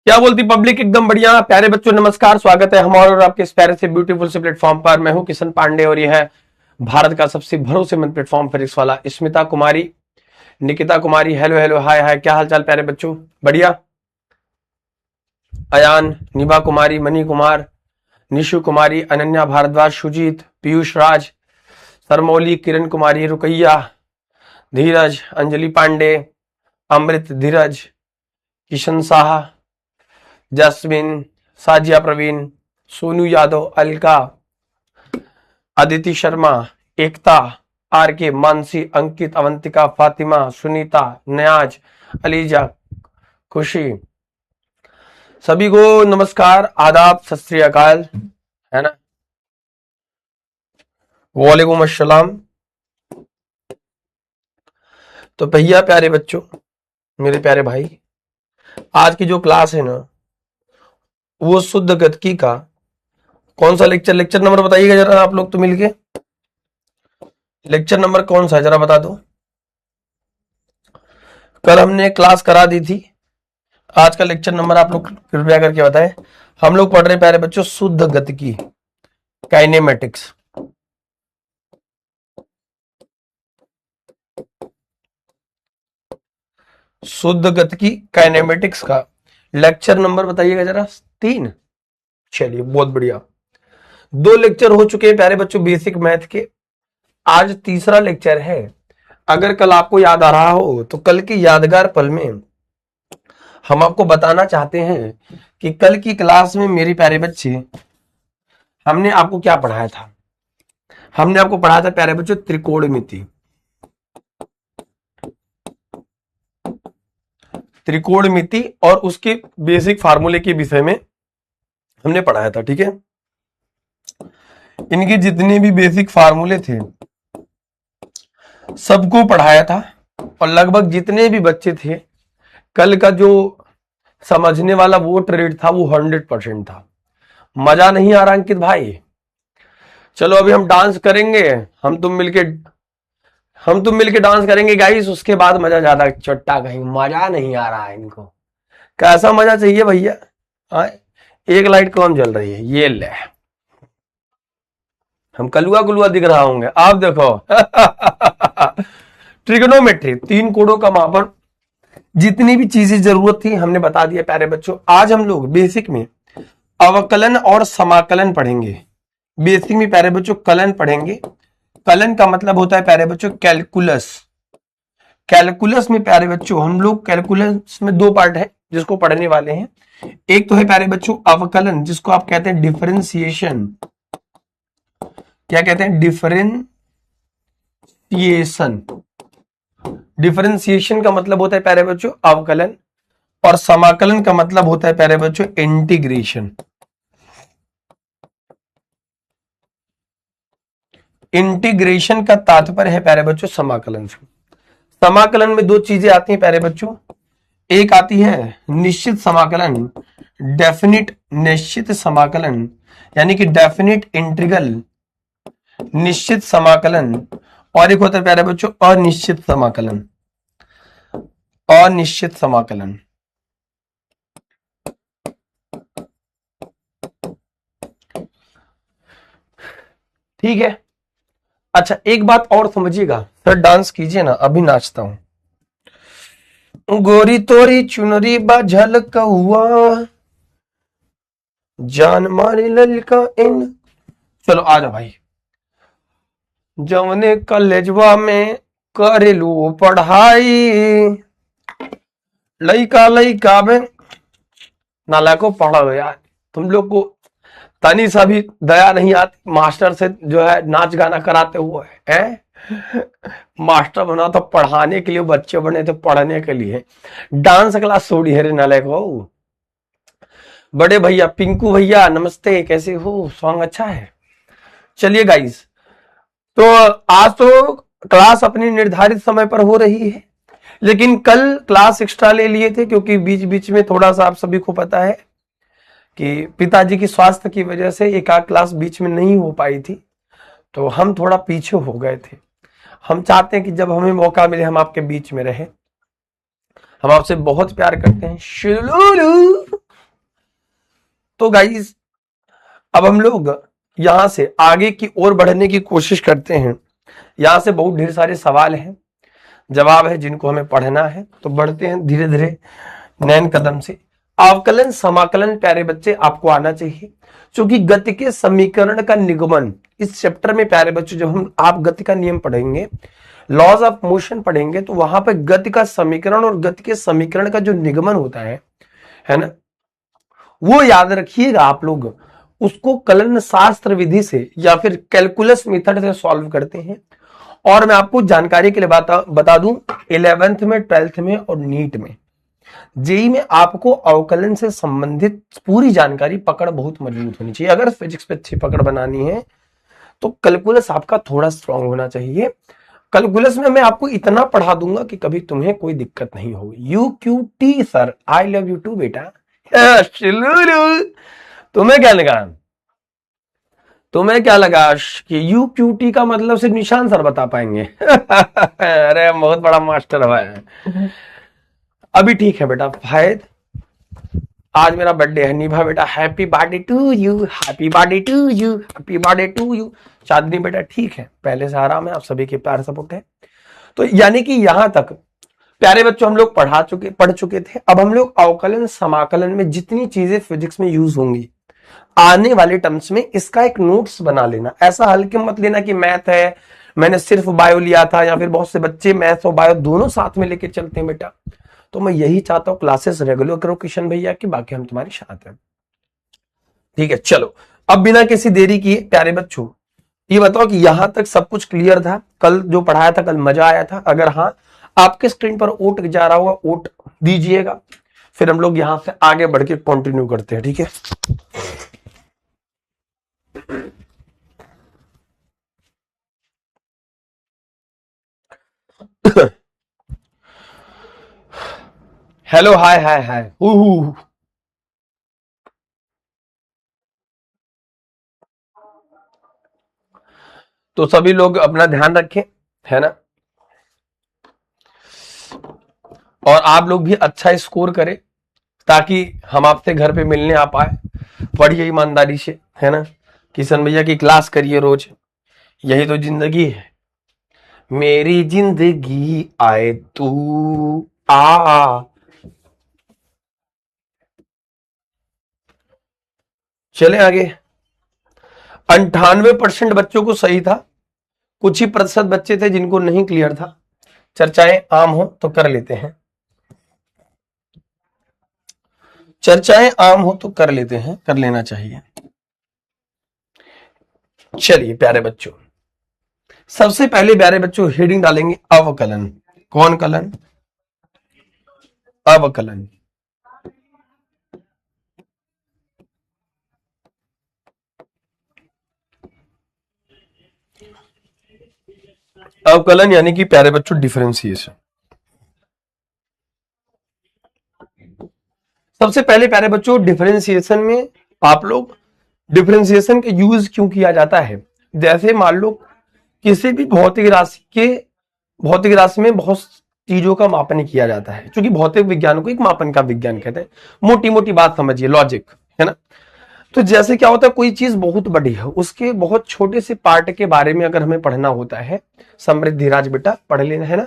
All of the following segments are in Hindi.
क्या बोलती पब्लिक? एकदम बढ़िया। प्यारे बच्चों नमस्कार, स्वागत है हमारे और आपके इस प्यारे से ब्यूटीफुल से प्लेटफॉर्म पर। मैं हूं किशन पांडे और यह है भारत का सबसे भरोसेमंद प्लेटफॉर्म फिजिक्स वाला। Smita Kumari, Nikita Kumari, hello hello, hi hi, क्या हाल चाल प्यारे बच्चों? बढ़िया। अयान, निभा कुमारी, मनी कुमार, निशु कुमारी, अनन्या भारद्वाज, सुजीत, पीयूष राज, सरमौली, किरण कुमारी, रुकैया, धीरज, अंजलि पांडे, अमृत, धीरज, किशन साहा, जस्मिन, साजिया प्रवीण, सोनू यादव, अलका, अदिति शर्मा, एकता, आर के, मानसी, अंकित, अवंतिका, फातिमा, सुनीता, नयाज, अलीजा, खुशी, सभी को नमस्कार, आदाब, सत श्री अकाल, है ना। वालेकुम अस्सलाम। तो भैया प्यारे बच्चों, मेरे प्यारे भाई, आज की जो क्लास है ना वो शुद्ध गतिकी का कौन सा लेक्चर नंबर बताइएगा जरा आप लोग तो मिलके। लेक्चर नंबर कौन सा है जरा बता दो। कल हमने क्लास करा दी थी, आज का लेक्चर नंबर आप लोग कृपया करके बताएं। हम लोग पढ़ रहे प्यारे बच्चों शुद्ध गतिकी, काइनेमेटिक्स। शुद्ध गतिकी काइनेमेटिक्स का लेक्चर नंबर बताइएगा जरा। 3। चलिए बहुत बढ़िया। 2 लेक्चर हो चुके हैं प्यारे बच्चों बेसिक मैथ के, आज तीसरा लेक्चर है। अगर कल आपको याद आ रहा हो तो कल की यादगार पल में हम आपको बताना चाहते हैं कि कल की क्लास में मेरे प्यारे बच्चे हमने आपको क्या पढ़ाया था। हमने आपको पढ़ाया था प्यारे बच्चों त्रिकोणमिति। त्रिकोणमिति और उसके बेसिक फार्मूले के विषय में हमने पढ़ाया था, ठीक है। इनके जितने भी बेसिक फार्मूले थे सबको पढ़ाया था और लगभग जितने भी बच्चे थे कल का जो समझने वाला वो ट्रेड था वो 100% था। मजा नहीं आ रहा अंकित भाई? चलो अभी हम डांस करेंगे, हम तुम मिलके डांस करेंगे गाइस, उसके बाद मजा ज्यादा चट्टा। कहीं मजा नहीं आ रहा है इनको, कैसा मजा चाहिए भैया? एक लाइट कौन जल रही है? ये ले, हम कलुआ गुलुआ दिख रहा होंगे आप देखो। ट्रिग्नोमेट्री, 3 कोणों का मापन, जितनी भी चीजें जरूरत थी हमने बता दिया प्यारे बच्चों। आज हम लोग बेसिक में अवकलन और समाकलन पढ़ेंगे। बेसिक में प्यारे बच्चों कलन पढ़ेंगे। कलन का मतलब होता है प्यारे बच्चों कैलकुलस। कैलकुलस में प्यारे बच्चों हम लोग, कैलकुलस में 2 पार्ट है जिसको पढ़ने वाले हैं। एक तो है प्यारे बच्चों अवकलन, जिसको आप कहते हैं डिफरेंशिएशन। क्या कहते हैं? डिफरेंशिएशन। डिफरेंशिएशन का मतलब होता है प्यारे बच्चों अवकलन, और समाकलन का मतलब होता है प्यारे बच्चों इंटीग्रेशन। इंटीग्रेशन का तात्पर्य है प्यारे बच्चों समाकलन से। समाकलन में 2 चीजें आती हैं प्यारे बच्चों। एक आती है निश्चित समाकलन, डेफिनिट निश्चित समाकलन, यानी कि डेफिनिट इंटीग्रल, निश्चित समाकलन। और एक होता है प्यारे बच्चों अनिश्चित समाकलन। अनिश्चित समाकलन, ठीक है। अच्छा एक बात और समझिएगा, सर डांस कीजिए ना, अभी नाचता हूं। गोरी तोरी चुनरी बा झलकौआ, जान मारे ललका इन। चलो आ जाओ भाई। जवने कॉलेजवा में करेलू पढ़ाई, लइका लइका में नालायको पढ़ो यार। तुम लोग को तनी सा भी दया नहीं आती मास्टर से जो है नाच गाना कराते हुए हैं? मास्टर बना तो पढ़ाने के लिए, बच्चे बने तो पढ़ने के लिए। डांस क्लास छोड़ी है रे नालायको। बड़े भैया पिंकू भैया नमस्ते, कैसे हो? सॉन्ग अच्छा है। चलिए गाइस, तो आज तो क्लास अपनी निर्धारित समय पर हो रही है, लेकिन कल क्लास एक्स्ट्रा ले लिए थे क्योंकि बीच बीच में थोड़ा सा आप सभी को पता है कि पिताजी की स्वास्थ्य की वजह से एक आध क्लास बीच में नहीं हो पाई थी, तो हम थोड़ा पीछे हो गए थे। हम चाहते हैं कि जब हमें मौका मिले हम आपके बीच में रहे। हम आपसे बहुत प्यार करते हैं। शुलुलु तो गाइस अब हम लोग यहां से आगे की ओर बढ़ने की कोशिश करते हैं। यहां से बहुत ढेर सारे सवाल हैं, जवाब है, जिनको हमें पढ़ना है। तो बढ़ते हैं धीरे धीरे नैन कदम से। अवकलन समाकलन प्यारे बच्चे आपको आना चाहिए, क्योंकि गति के समीकरण का निगमन इस चैप्टर में प्यारे बच्चों जब हम आप गति का नियम पढ़ेंगे, लॉज ऑफ मोशन पढ़ेंगे, तो वहां पर गति का समीकरण और गति के समीकरण का जो निगमन होता है ना, वो याद रखिएगा आप लोग। उसको कलन शास्त्र विधि से या फिर कैलकुलस मेथड से सॉल्व करते हैं। और मैं आपको जानकारी के लिए बता दूं, 11th में, 12th में और नीट में, जेई में आपको अवकलन से संबंधित पूरी जानकारी पकड़ बहुत मजबूत होनी चाहिए। अगर फिजिक्स पे अच्छी पकड़ बनानी है तो कैलकुलस आपका थोड़ा स्ट्रांग होना चाहिए। कैलकुलस में मैं आपको इतना पढ़ा दूंगा कि कभी तुम्हें कोई दिक्कत नहीं होगी। UQT sir, I love you too बेटा। तुम्हें क्या लगा, तुम्हें क्या लगा कि UQT का मतलब सिर्फ निशान सर बता पाएंगे? अरे बहुत बड़ा मास्टर हुआ है। अभी ठीक है बेटा। फायद, आज मेरा बर्थडे है। निभा बेटा happy birthday to you, happy birthday to you, happy birthday to you. Chandni बेटा ठीक है, पहले से आराम है, आप सभी के प्यार सपोर्ट है। तो यानी कि यहां तक प्यारे बच्चों हम लोग पढ़ चुके थे। अब हम लोग अवकलन समाकलन में जितनी चीजें फिजिक्स में यूज होंगी आने वाले टर्म्स में, इसका एक नोट्स बना लेना। ऐसा हल्के मत लेना कि मैथ है, मैंने सिर्फ बायो लिया था, या फिर बहुत से बच्चे मैथ और बायो दोनों साथ में लेके चलते हैं बेटा। तो मैं यही चाहता हूं, क्लासेस रेगुलर करो किशन भैया की, बाकी हम तुम्हारी साथ हैं। ठीक है, चलो अब बिना किसी देरी किए प्यारे बच्चों ये बताओ कि यहां तक सब कुछ क्लियर था? कल जो पढ़ाया था, कल मजा आया था? अगर हाँ, आपके स्क्रीन पर ओट जा रहा होगा, ओट दीजिएगा। फिर हम लोग यहां से आगे बढ़ के कंटिन्यू करते हैं। ठीक है, हेलो, हाय हाय हाय, तो सभी लोग अपना ध्यान रखें, है ना, और आप लोग भी अच्छा स्कोर करें ताकि हम आपसे घर पे मिलने आ पाए। पढ़िए ईमानदारी से, है ना, किशन भैया की क्लास करिए रोज, यही तो जिंदगी है। मेरी जिंदगी आए तू आ। चले आगे। 98% बच्चों को सही था, कुछ ही प्रतिशत बच्चे थे जिनको नहीं क्लियर था। चर्चाएं आम हो तो कर लेते हैं, चर्चाएं आम हो तो कर लेते हैं, कर लेना चाहिए। चलिए प्यारे बच्चों, सबसे पहले प्यारे बच्चों हेडिंग डालेंगे अवकलन। कौन कलन? अवकलन। अवकलन यानी कि प्यारे बच्चों डिफरेंशिएशन। सबसे पहले प्यारे बच्चों डिफरेंशिएशन में आप लोग डिफरेंशिएशन का यूज क्यों किया जाता है? जैसे मान लो किसी भी भौतिक राशि में बहुत चीजों का मापन किया जाता है, क्योंकि भौतिक विज्ञान को एक मापन का विज्ञान कहते हैं। मोटी मोटी बात समझिए, लॉजिक, है ना। तो जैसे क्या होता है, कोई चीज बहुत बड़ी है, उसके बहुत छोटे से पार्ट के बारे में अगर हमें पढ़ना होता है, समृद्धि राज बेटा पढ़ लेना, है ना।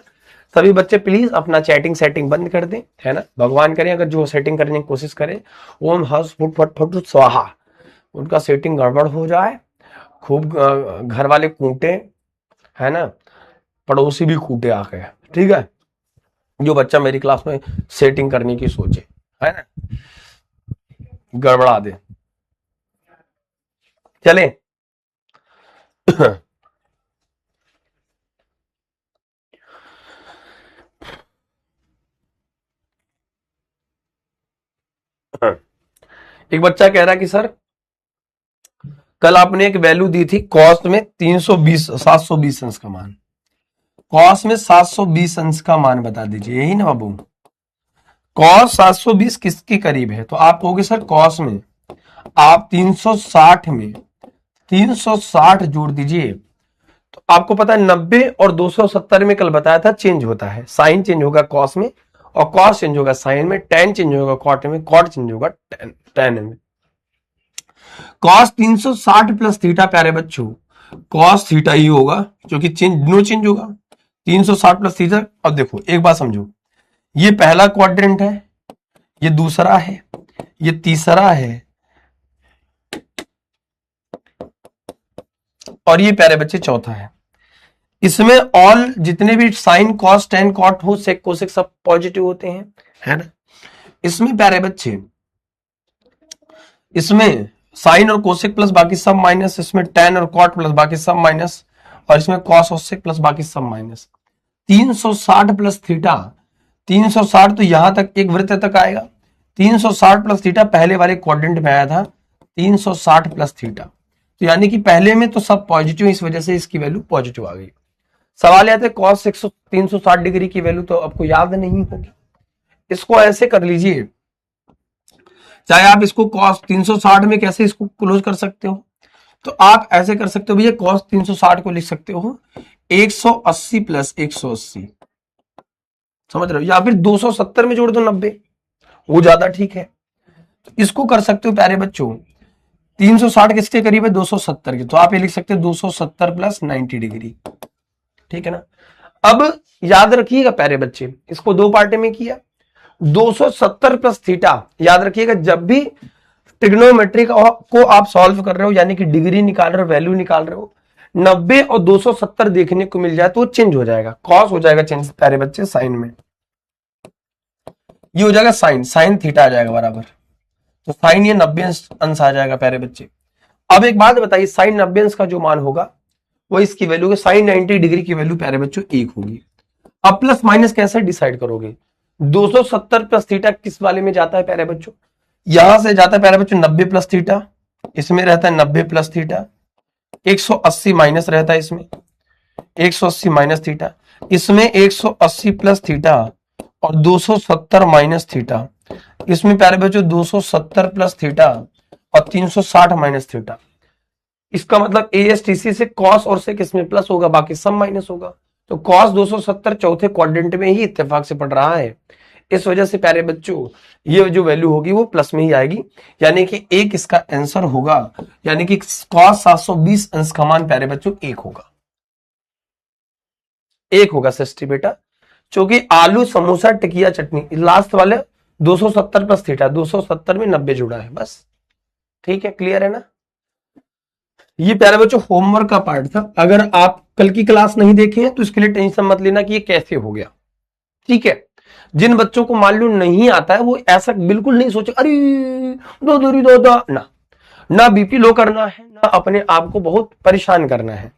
सभी बच्चे प्लीज अपना चैटिंग सेटिंग बंद कर दें, है ना। भगवान करें अगर जो सेटिंग करने की कोशिश करें, ओम हस फुट फट फट स्वाहा, उनका सेटिंग गड़बड़ हो जाए, खूब घर वाले कूटे, है ना, पड़ोसी भी कूटे आके, ठीक है, जो बच्चा मेरी क्लास में सेटिंग करने की सोचे, है ना, गड़बड़ा दे। चले एक बच्चा कह रहा है कि सर कल आपने एक वैल्यू दी थी कॉस्ट में 720 अंश का मान, कॉस में 720 अंश का मान बता दीजिए, यही ना बाबू। कॉस 720 किसके करीब है? तो आप कहोगे सर कॉस में आप 360 में 360 जोड़ दीजिए, तो आपको पता है 90 और 270 में कल बताया था चेंज होता है, साइन चेंज होगा कॉस में, और कॉस चेंज होगा साइन में, टेन चेंज होगा कॉट में, कॉट चेंज होगा टेन में। कॉस 360 प्लस थीटा प्यारे बच्चों कॉस थीटा ही होगा, क्योंकि नो चेंज होगा। 360 प्लस थीटा। अब देखो एक बात समझो, ये पहला क्वाड्रेंट है, ये दूसरा है, ये तीसरा है, और ये प्यारे बच्चे चौथा है। इसमें ऑल जितने भी साइन कॉस टेन कॉट हो सेक कोसेक सब पॉजिटिव होते हैं, है ना। इसमें प्यारे बच्चे इसमें साइन और कोसेक प्लस बाकी सब माइनस, इसमें टेन और कॉट प्लस बाकी सब माइनस, और इसमें कॉस और सेक प्लस बाकी सब माइनस। 360 प्लस थीटा, 360 तो यहां तक एक वृत्त तक आएगा। 360 प्लस थीटा पहले वाले क्वाड्रेंट में आया था 360 प्लस थीटा, तो यानी कि पहले में तो सब पॉजिटिव, इस वजह से इसकी वैल्यू पॉजिटिव आ गई। सवाल आते कॉस 360 डिग्री की वैल्यू तो आपको याद नहीं होगी, इसको ऐसे कर लीजिए, चाहे आप इसको कॉस 360 में कैसे इसको क्लोज कर सकते हो, तो आप ऐसे कर सकते हो भैया, कॉस 360 को लिख सकते हो 180 प्लस 180, समझ रहे हो, या फिर 270 में जोड़ दो 90, वो ज्यादा ठीक है। तो इसको कर सकते हो प्यारे बच्चों, 360 किसके करीब है 270 के, तो आप ये लिख सकते हो 270 प्लस 90 डिग्री, ठीक है ना। अब याद रखिएगा प्यारे बच्चे, इसको दो पार्टे में किया, 270 प्लस थीटा, याद रखिएगा जब भी ट्रिग्नोमेट्री को आप सॉल्व कर रहे हो, यानी कि डिग्री निकाल रहे हो, वैल्यू निकाल रहे हो, 90 और 270 देखने को मिल जाए तो चेंज हो जाएगा, कॉस हो जाएगा चेंज प्यारे बच्चे साइन में, ये हो जाएगा साइन, साइन थीटा आ जाएगा बराबर, तो साइन ये 90 अंश आ जाएगा प्यारे बच्चे। अब एक बात बताइए, साइन 90 अंश का जो मान होगा वो इसकी वैल्यू, साइन 90 डिग्री की वैल्यू प्यारे बच्चों 1 होगी। अब प्लस माइनस कैसे डिसाइड करोगे, 270 प्लस थीटा किस वाले में जाता है प्यारे बच्चों, यहां से जाता है प्यारे बच्चों 90 प्लस थीटा, इसमें रहता है 90 प्लस थीटा, 180 माइनस रहता है इसमें, 180 माइनस थीटा, इसमें 180 प्लस थीटा और 270 माइनस थीटा, इसमें प्यारे बच्चों 270 प्लस थीटा और 360 माइनस थीटा। इसका मतलब एएसटीसी से कॉस और से किसमें प्लस होगा, बाकी सब माइनस होगा, तो कॉस 270 चौथे क्वाड्रेंट में ही इत्तेफाक से पड़ रहा है, इस वजह से प्यारे बच्चों ये जो वैल्यू होगी वो प्लस में ही आएगी, यानी कि एक इसका आंसर होगा, यानी कि कॉस 720 अंश का मान प्यारे बच्चों 1 होगा, 1 होगा सृष्टि बेटा, क्योंकि आलू समोसा टिकिया चटनी लास्ट वाले 270 प्लस थीटा, 270 में 90 जुड़ा है बस, ठीक है, क्लियर है ना। ये प्यारे बच्चों होमवर्क का पार्ट था, अगर आप कल की क्लास नहीं देखे हैं तो इसके लिए टेंशन मत लेना कि ये कैसे हो गया, ठीक है। जिन बच्चों को मालूम नहीं आता है वो ऐसा बिल्कुल नहीं सोचे अरे दो ना बीपी लो करना है, ना अपने आप को बहुत परेशान करना है।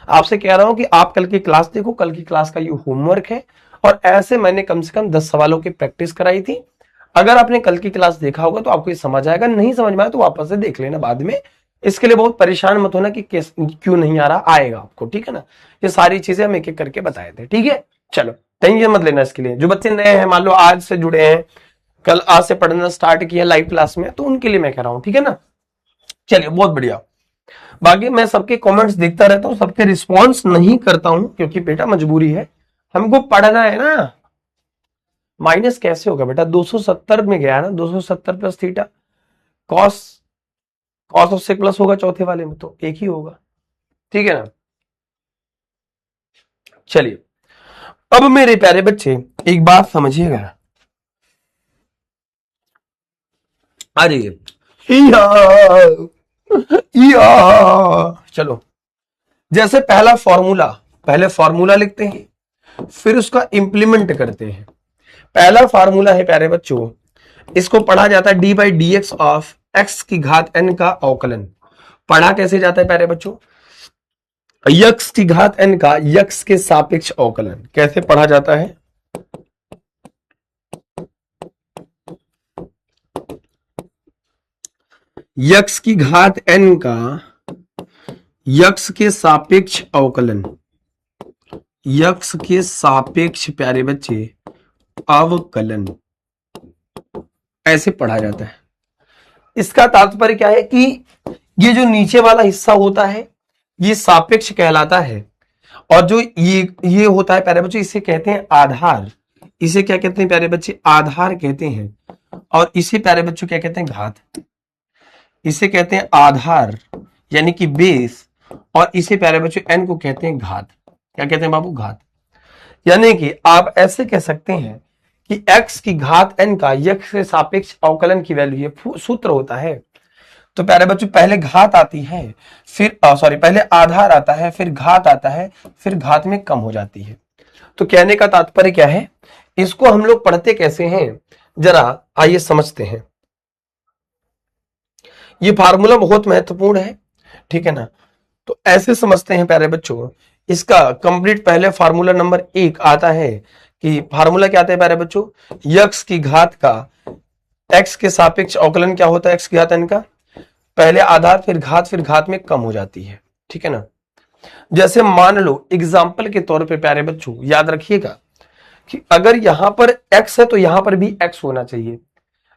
आपसे कह रहा हूं कि आप कल की क्लास देखो, कल की क्लास का ये होमवर्क है, और ऐसे मैंने कम से कम 10 सवालों की प्रैक्टिस कराई थी। अगर आपने कल की क्लास देखा होगा तो आपको ये समझ आएगा, नहीं समझ में आया तो वापस से देख लेना बाद में, इसके लिए बहुत परेशान मत होना कि क्यों नहीं आ रहा, आएगा आपको, ठीक है ना। ये सारी चीजें हम एक एक करके बताए थे, ठीक है। चलो टेंशन मत लेना इसके लिए, जो बच्चे नए हैं मान लो आज से जुड़े हैं, कल आज से पढ़ना स्टार्ट किया लाइव क्लास में, तो उनके लिए मैं कह रहा हूं, ठीक है ना। चलिए बहुत बढ़िया। बाकी मैं सबके कमेंट्स देखता रहता हूं, सबके रिस्पॉन्स नहीं करता हूं क्योंकि बेटा मजबूरी है, हमको पढ़ना है ना। माइनस कैसे होगा बेटा, 270 में गया ना, 270 प्लस थीटा, कॉस कॉस उससे प्लस होगा चौथे वाले में तो 1 ही होगा, ठीक है ना। चलिए अब मेरे प्यारे बच्चे एक बात समझिएगा, आ जाइए, चलो जैसे पहले फॉर्मूला लिखते हैं, फिर उसका इंप्लीमेंट करते हैं। पहला फॉर्मूला है प्यारे बच्चों, इसको पढ़ा जाता है D by D X of x की घात एन का अवकलन। पढ़ा कैसे जाता है प्यारे बच्चों, यक्स की घात एन का यक्स के सापेक्ष अवकलन कैसे पढ़ा जाता है, यक्स की घात एन का यक्स के सापेक्ष अवकलन, यक्स के सापेक्ष प्यारे बच्चे अवकलन ऐसे पढ़ा जाता है। इसका तात्पर्य क्या है कि ये जो नीचे वाला हिस्सा होता है ये सापेक्ष कहलाता है, और जो ये होता है प्यारे बच्चे इसे कहते हैं आधार, इसे क्या कहते हैं प्यारे बच्चे, आधार कहते हैं, और इसे प्यारे बच्चों क्या कहते हैं, घात। इसे कहते हैं आधार यानी कि बेस, और इसे प्यारे बच्चों n को कहते हैं घात। क्या कहते हैं बाबू? घात। यानी कि आप ऐसे कह सकते हैं कि x की घात n का x के सापेक्ष अवकलन की वैल्यू ये सूत्र होता है। तो प्यारे बच्चों पहले घात आती है, फिर पहले आधार आता है, फिर घात आता है, फिर घात में कम हो जाती है। तो कहने का तात्पर्य क्या है, इसको हम लोग पढ़ते कैसे हैं जरा आइए समझते हैं। ये फार्मूला बहुत महत्वपूर्ण है, ठीक है ना। तो ऐसे समझते हैं प्यारे बच्चों, इसका कंप्लीट पहले फार्मूला नंबर 1 आता है कि फार्मूला क्या आता है प्यारे बच्चों, यक्स की घात का एक्स के सापेक्ष अवकलन क्या होता है, एक्स की घात n का, पहले आधार फिर घात में कम हो जाती है, ठीक है ना। जैसे मान लो एग्जाम्पल के तौर पे प्यारे बच्चों याद रखिएगा कि अगर यहां पर x है तो यहां पर भी x होना चाहिए।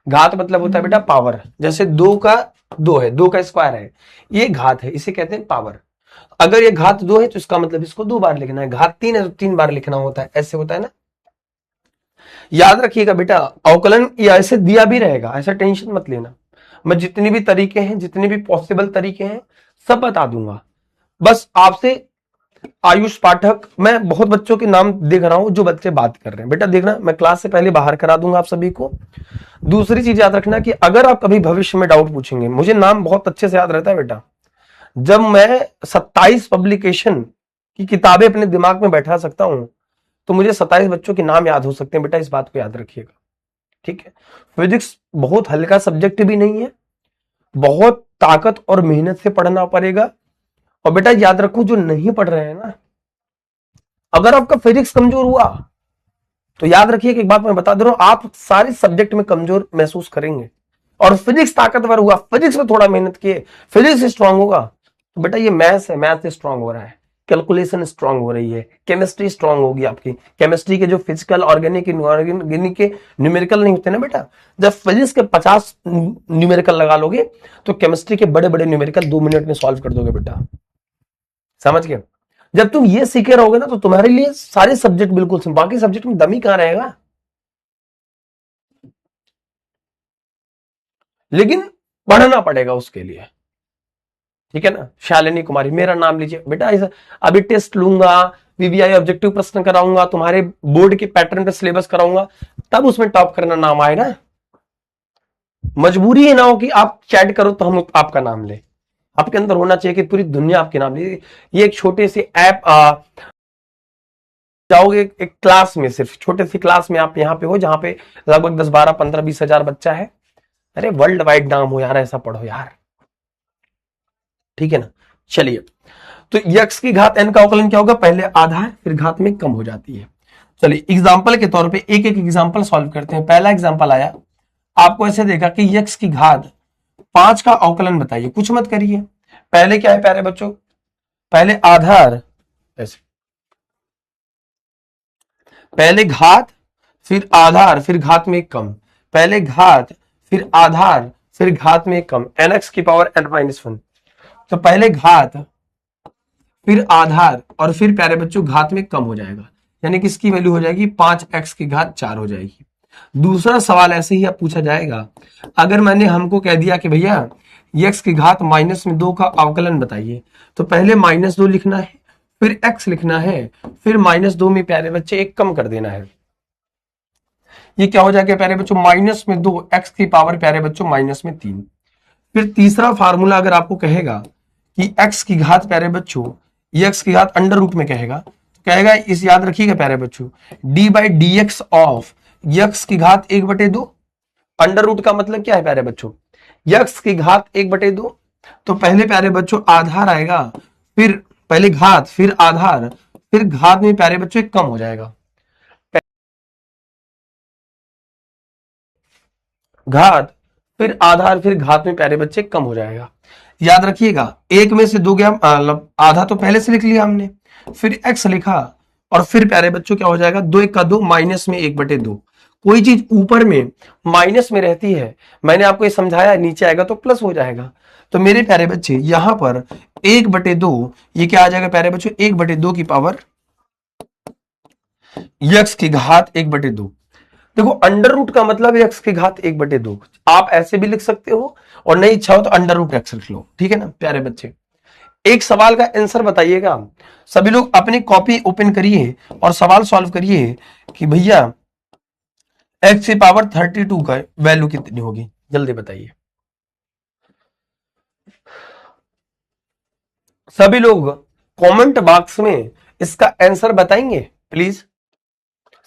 घात मतलब होता है बेटा पावर, जैसे 2 का 2 है, 2 का स्क्वायर है, ये घात है, इसे कहते हैं पावर। अगर ये घात 2 है तो इसका मतलब इसको 2 बार लिखना है, घात 3 है तो 3 बार लिखना होता है, ऐसे होता है ना। याद रखिएगा बेटा, अवकलन या ऐसे दिया भी रहेगा, ऐसा टेंशन मत लेना। मैं जितने भी तरीके हैं, जितने भी पॉसिबल तरीके हैं सब बता दूंगा। बस आपसे आयुष पाठक, मैं बहुत बच्चों के नाम देख रहा हूं जो बच्चे बात कर रहे हैं, बेटा देखना मैं क्लास से पहले बाहर करा दूंगा आप सभी को। दूसरी चीज याद रखना कि अगर आप कभी भविष्य में डाउट पूछेंगे, मुझे नाम बहुत अच्छे से याद रहता है बेटा। जब मैं 27 पब्लिकेशन की किताबें अपने दिमाग में बैठा सकता हूं तो मुझे 27 बच्चों के नाम याद हो सकते हैं, बेटा इस बात को याद रखिएगा, ठीक है। फिजिक्स बहुत हल्का सब्जेक्ट भी नहीं है, बहुत ताकत और मेहनत से पढ़ना पड़ेगा। और बेटा याद रखो, जो नहीं पढ़ रहे हैं ना, अगर आपका फिजिक्स कमजोर हुआ तो याद रखिए कि एक बात मैं बता दे रहा हूं, आप सारे सब्जेक्ट में कमजोर महसूस करेंगे। और फिजिक्स ताकतवर हुआ, फिजिक्स में थोड़ा मेहनत किए, फिजिक्स स्ट्रांग होगा, तो बेटा ये मैथ्स है, मैथ स्ट्रांग हो रहा है, कैलकुलेशन स्ट्रांग हो रही है, केमिस्ट्री स्ट्रांग होगी आपकी। केमिस्ट्री के जो फिजिकल ऑर्गेनिक इनऑर्गेनिक के न्यूमेरिकल नहीं होते ना बेटा, जब फिजिक्स के 50 न्यूमेरिकल लगा लोगे तो केमिस्ट्री के बड़े बड़े न्यूमेरिकल 2 मिनट में सॉल्व कर दोगे बेटा, समझ गए। जब तुम ये सीखे रहोगे ना तो तुम्हारे लिए सारे सब्जेक्ट बिल्कुल, बाकी सब्जेक्ट में दम ही कहां रहेगा। लेकिन पढ़ना पड़ेगा उसके लिए, ठीक है ना। शालिनी कुमारी मेरा नाम लीजिए बेटा, अभी टेस्ट लूंगा, वीवीआई ऑब्जेक्टिव प्रश्न कराऊंगा, तुम्हारे बोर्ड के पैटर्न पे सिलेबस कराऊंगा, तब उसमें टॉप करना नाम आए ना। मजबूरी है ना हो कि आप चैट करो तो हम आपका नाम ले, आपके अंदर होना चाहिए कि पूरी दुनिया आपके नाम ले। ये एक छोटे से ऐप जाओगे एक क्लास में, सिर्फ छोटे सी क्लास में आप यहाँ पे हो जहां पे लगभग 10 12 15 20 हजार बच्चा है, अरे वर्ल्ड वाइड नाम हो यार, ऐसा पढ़ो यार, ठीक है ना। चलिए, तो यक्स की घात n का अवकलन क्या होगा, पहले आधार फिर घात में कम हो जाती है। चलिए एग्जाम्पल के तौर पे एक एक एग्जाम्पल सॉल्व करते हैं। पहला एग्जाम्पल आया, आपको ऐसे देखा कि यक्स की घात 5 का अवकलन बताइए, कुछ मत करिए। पहले क्या है प्यारे बच्चों, पहले आधार, ऐसे पहले घात फिर आधार फिर घात में कम, पहले घात फिर आधार फिर घात में कम, nx की पावर n-1। तो पहले घात फिर आधार और फिर प्यारे बच्चों घात में कम हो जाएगा, यानी कि इसकी वैल्यू हो जाएगी 5x की घात 4 हो जाएगी। दूसरा सवाल ऐसे ही अब पूछा जाएगा, अगर मैंने हमको कह दिया कि भैया x की घात -2 का अवकलन बताइए, तो पहले -2 लिखना है, फिर x लिखना है, फिर -2 में प्यारे बच्चे एक कम कर देना है। ये क्या हो जाएगा प्यारे बच्चों, -2 x की पावर प्यारे बच्चों -3। फिर तीसरा फार्मूला अगर आपको कहेगा कि x की घात प्यारे बच्चों, x की घात अंडर रूट में कहेगा, तो कहेगा इस याद रखिएगा प्यारे बच्चों, d/dx ऑफ x की घात 1/2। अंडर रूट का मतलब क्या है प्यारे बच्चों, x की घात 1/2। तो पहले प्यारे बच्चों आधार आएगा, फिर पहले घात फिर आधार फिर घात में प्यारे बच्चों कम हो जाएगा, घात फिर आधार फिर घात में प्यारे बच्चे कम हो जाएगा। याद रखिएगा, एक में से 2 गया, मतलब आधा तो पहले से लिख लिया हमने, फिर x लिखा और फिर प्यारे बच्चों क्या हो जाएगा, 2 1 का 2 माइनस में 1/2। कोई चीज ऊपर में माइनस में रहती है, मैंने आपको ये समझाया, नीचे आएगा तो प्लस हो जाएगा। तो मेरे प्यारे बच्चे यहां पर 1/2, ये क्या आ जाएगा प्यारे बच्चों, 1/2 की पावर x की घात 1/2। देखो अंडर रूट का मतलब है एक्स की घात 1/2। आप ऐसे भी लिख सकते हो और नहीं इच्छा हो तो अंडर रूट एक्स लिख लो, ठीक है ना प्यारे बच्चे। एक सवाल का आंसर बताइएगा। सभी लोग अपनी कॉपी ओपन करिए और सवाल सॉल्व करिए कि भैया एक्स की पावर 32 का वैल्यू कितनी होगी, जल्दी बताइए। सभी लोग कमेंट बॉक्स में इसका आंसर बताएंगे प्लीज।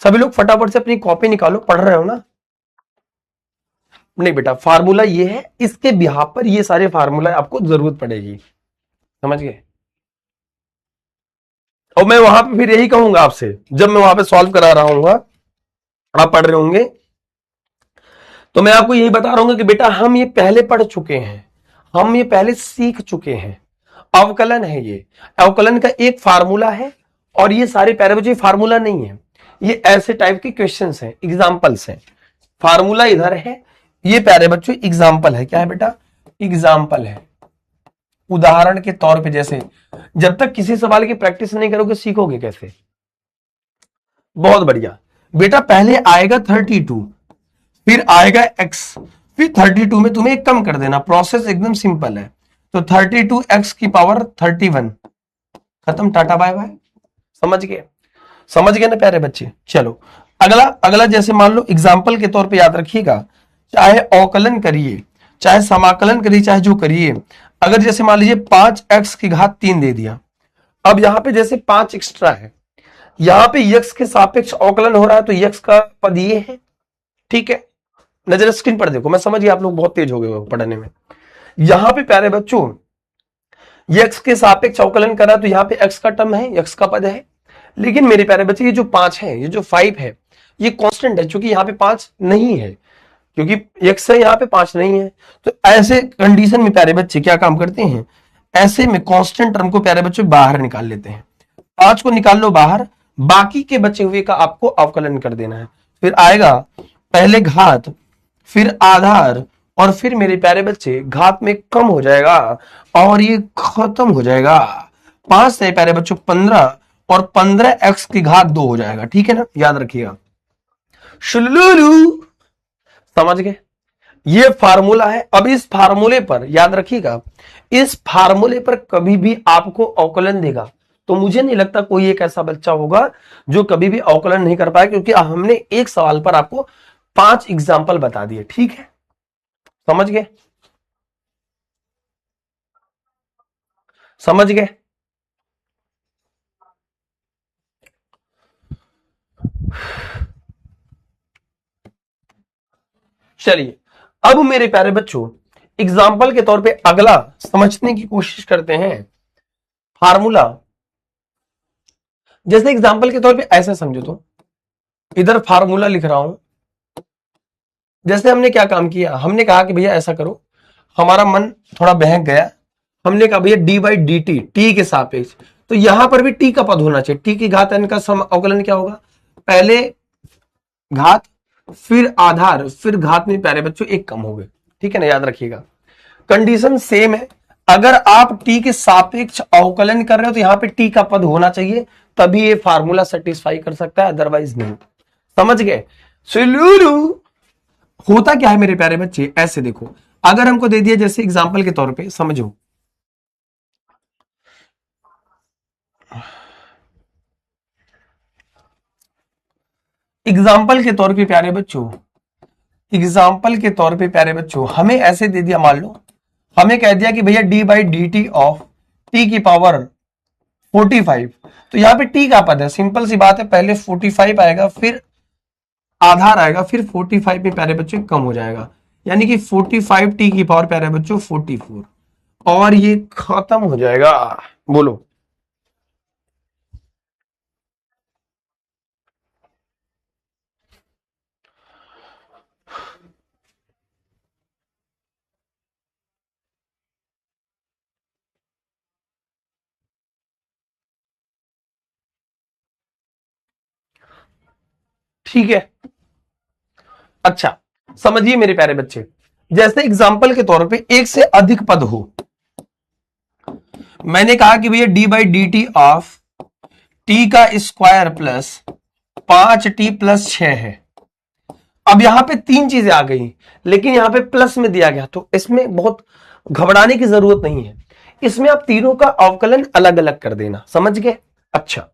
सभी लोग फटाफट से अपनी कॉपी निकालो, पढ़ रहे हो ना? नहीं बेटा, फार्मूला ये है, इसके बिहाफ पर ये सारे फार्मूला आपको जरूरत पड़ेगी, समझ गए? और मैं वहां पे फिर यही कहूंगा आपसे, जब मैं वहां पे सॉल्व करा रहा हूँ, आप पढ़ रहे होंगे, तो मैं आपको यही बता रहा हूँ कि बेटा हम ये पहले पढ़ चुके हैं, हम ये पहले सीख चुके हैं। अवकलन है ये, अवकलन का एक फार्मूला है, और ये सारे प्यारे बच्चे फार्मूला नहीं है, ये ऐसे टाइप के क्वेश्चंस हैं, एग्जांपल्स हैं। फार्मूला इधर है, ये प्यारे बच्चों एग्जाम्पल है। क्या है बेटा? एग्जाम्पल है, उदाहरण के तौर पे। जैसे जब तक किसी सवाल की प्रैक्टिस नहीं करोगे सीखोगे कैसे? बहुत बढ़िया बेटा, पहले आएगा 32, फिर आएगा x, फिर 32 में तुम्हें कम कर देना, प्रोसेस एकदम सिंपल है। तो 32x की पावर 31, खत्म, टाटा बाय बाय। समझ गए? समझ गए ना प्यारे बच्चे? चलो अगला अगला, जैसे मान लो एग्जाम्पल के तौर पे याद रखिएगा, चाहे अवकलन करिए, चाहे समाकलन करिए, चाहे जो करिए, अगर जैसे मान लीजिए 5x की घात 3 दे दिया, अब यहां पे जैसे 5 एक्स्ट्रा है, यहां पे यक्स के सापेक्ष अवकलन हो रहा है, तो यक्स का पद ये है, ठीक है? नजर स्क्रीन पर देखो, मैं समझ गया आप लोग बहुत तेज हो गए हो पढ़ने में। यहां पे प्यारे बच्चों यक्स के सापेक्ष अवकलन करा, तो यहां पे एक्स का टर्म है, यक्स का पद है। लेकिन मेरे प्यारे बच्चे ये जो 5 है, ये जो 5 है, ये कांस्टेंट है, क्योंकि यहां पे 5 नहीं है, क्योंकि यक्स है यहां पे 5 नहीं है। तो ऐसे कंडीशन में प्यारे बच्चे क्या काम करते हैं, ऐसे में कांस्टेंट टर्म को प्यारे बच्चे बाहर निकाल लेते हैं। 5 को निकाल लो बाहर, बाकी के बचे हुए का आपको अवकलन कर देना है। फिर आएगा पहले घात, फिर आधार, और फिर मेरे प्यारे बच्चे घात में कम हो जाएगा और ये खत्म हो जाएगा। 5 से प्यारे बच्चों 15, और 15x की घात 2 हो जाएगा, ठीक है ना? याद रखिएगा, शुलुलु। समझ गए? ये फार्मूला है। अब इस फार्मूले पर याद रखिएगा, इस फार्मूले पर कभी भी आपको अवकलन देगा तो मुझे नहीं लगता कोई एक ऐसा बच्चा होगा जो कभी भी अवकलन नहीं कर पाए, क्योंकि हमने एक सवाल पर आपको 5 एग्जाम्पल बता दिए, ठीक है? समझ गए? समझ गए? चलिए अब मेरे प्यारे बच्चों एग्जाम्पल के तौर पे अगला समझने की कोशिश करते हैं। फार्मूला, जैसे एग्जाम्पल के तौर पे ऐसा समझो, तो इधर फार्मूला लिख रहा हूं। जैसे हमने क्या काम किया, हमने कहा कि भैया ऐसा करो, हमारा मन थोड़ा बहक गया, हमने कहा भैया D by D T, T के सापेक्ष, तो यहां पर भी टी का पद होना चाहिए। टी की घात n का अवकलन क्या होगा, पहले घात, फिर आधार, फिर घात में प्यारे बच्चों एक कम हो गए, ठीक है ना? याद रखिएगा कंडीशन सेम है। अगर आप टी के सापेक्ष अवकलन कर रहे हो तो यहां पे टी का पद होना चाहिए, तभी ये फार्मूला सेटिस्फाई कर सकता है, अदरवाइज नहीं। समझ गए? सुलूलू। होता क्या है मेरे प्यारे बच्चे, ऐसे देखो, अगर हमको दे दिया, जैसे एग्जांपल के तौर पे समझो, एग्जाम्पल के तौर पे प्यारे बच्चों, एग्जाम्पल के तौर पे प्यारे बच्चों हमें ऐसे दे दिया, मान लो हमें कह दिया कि भैया D by D T of T की पावर 45, तो यहां पे टी का पद है, सिंपल सी बात है, पहले 45 आएगा, फिर आधार आएगा, फिर 45 में प्यारे बच्चों कम हो जाएगा, यानी कि 45 टी की पावर प्यारे बच्चों 44, और ये खत्म हो जाएगा। बोलो। ठीक है, अच्छा समझिए मेरे प्यारे बच्चे, जैसे एग्जाम्पल के तौर पे एक से अधिक पद हो, मैंने कहा कि भैया D by D T of T का स्क्वायर प्लस 5t प्लस 6 है, अब यहां पे तीन चीजें आ गई, लेकिन यहां पे प्लस में दिया गया, तो इसमें बहुत घबराने की जरूरत नहीं है। इसमें आप तीनों का अवकलन अलग अलग कर देना, समझ गए? अच्छा,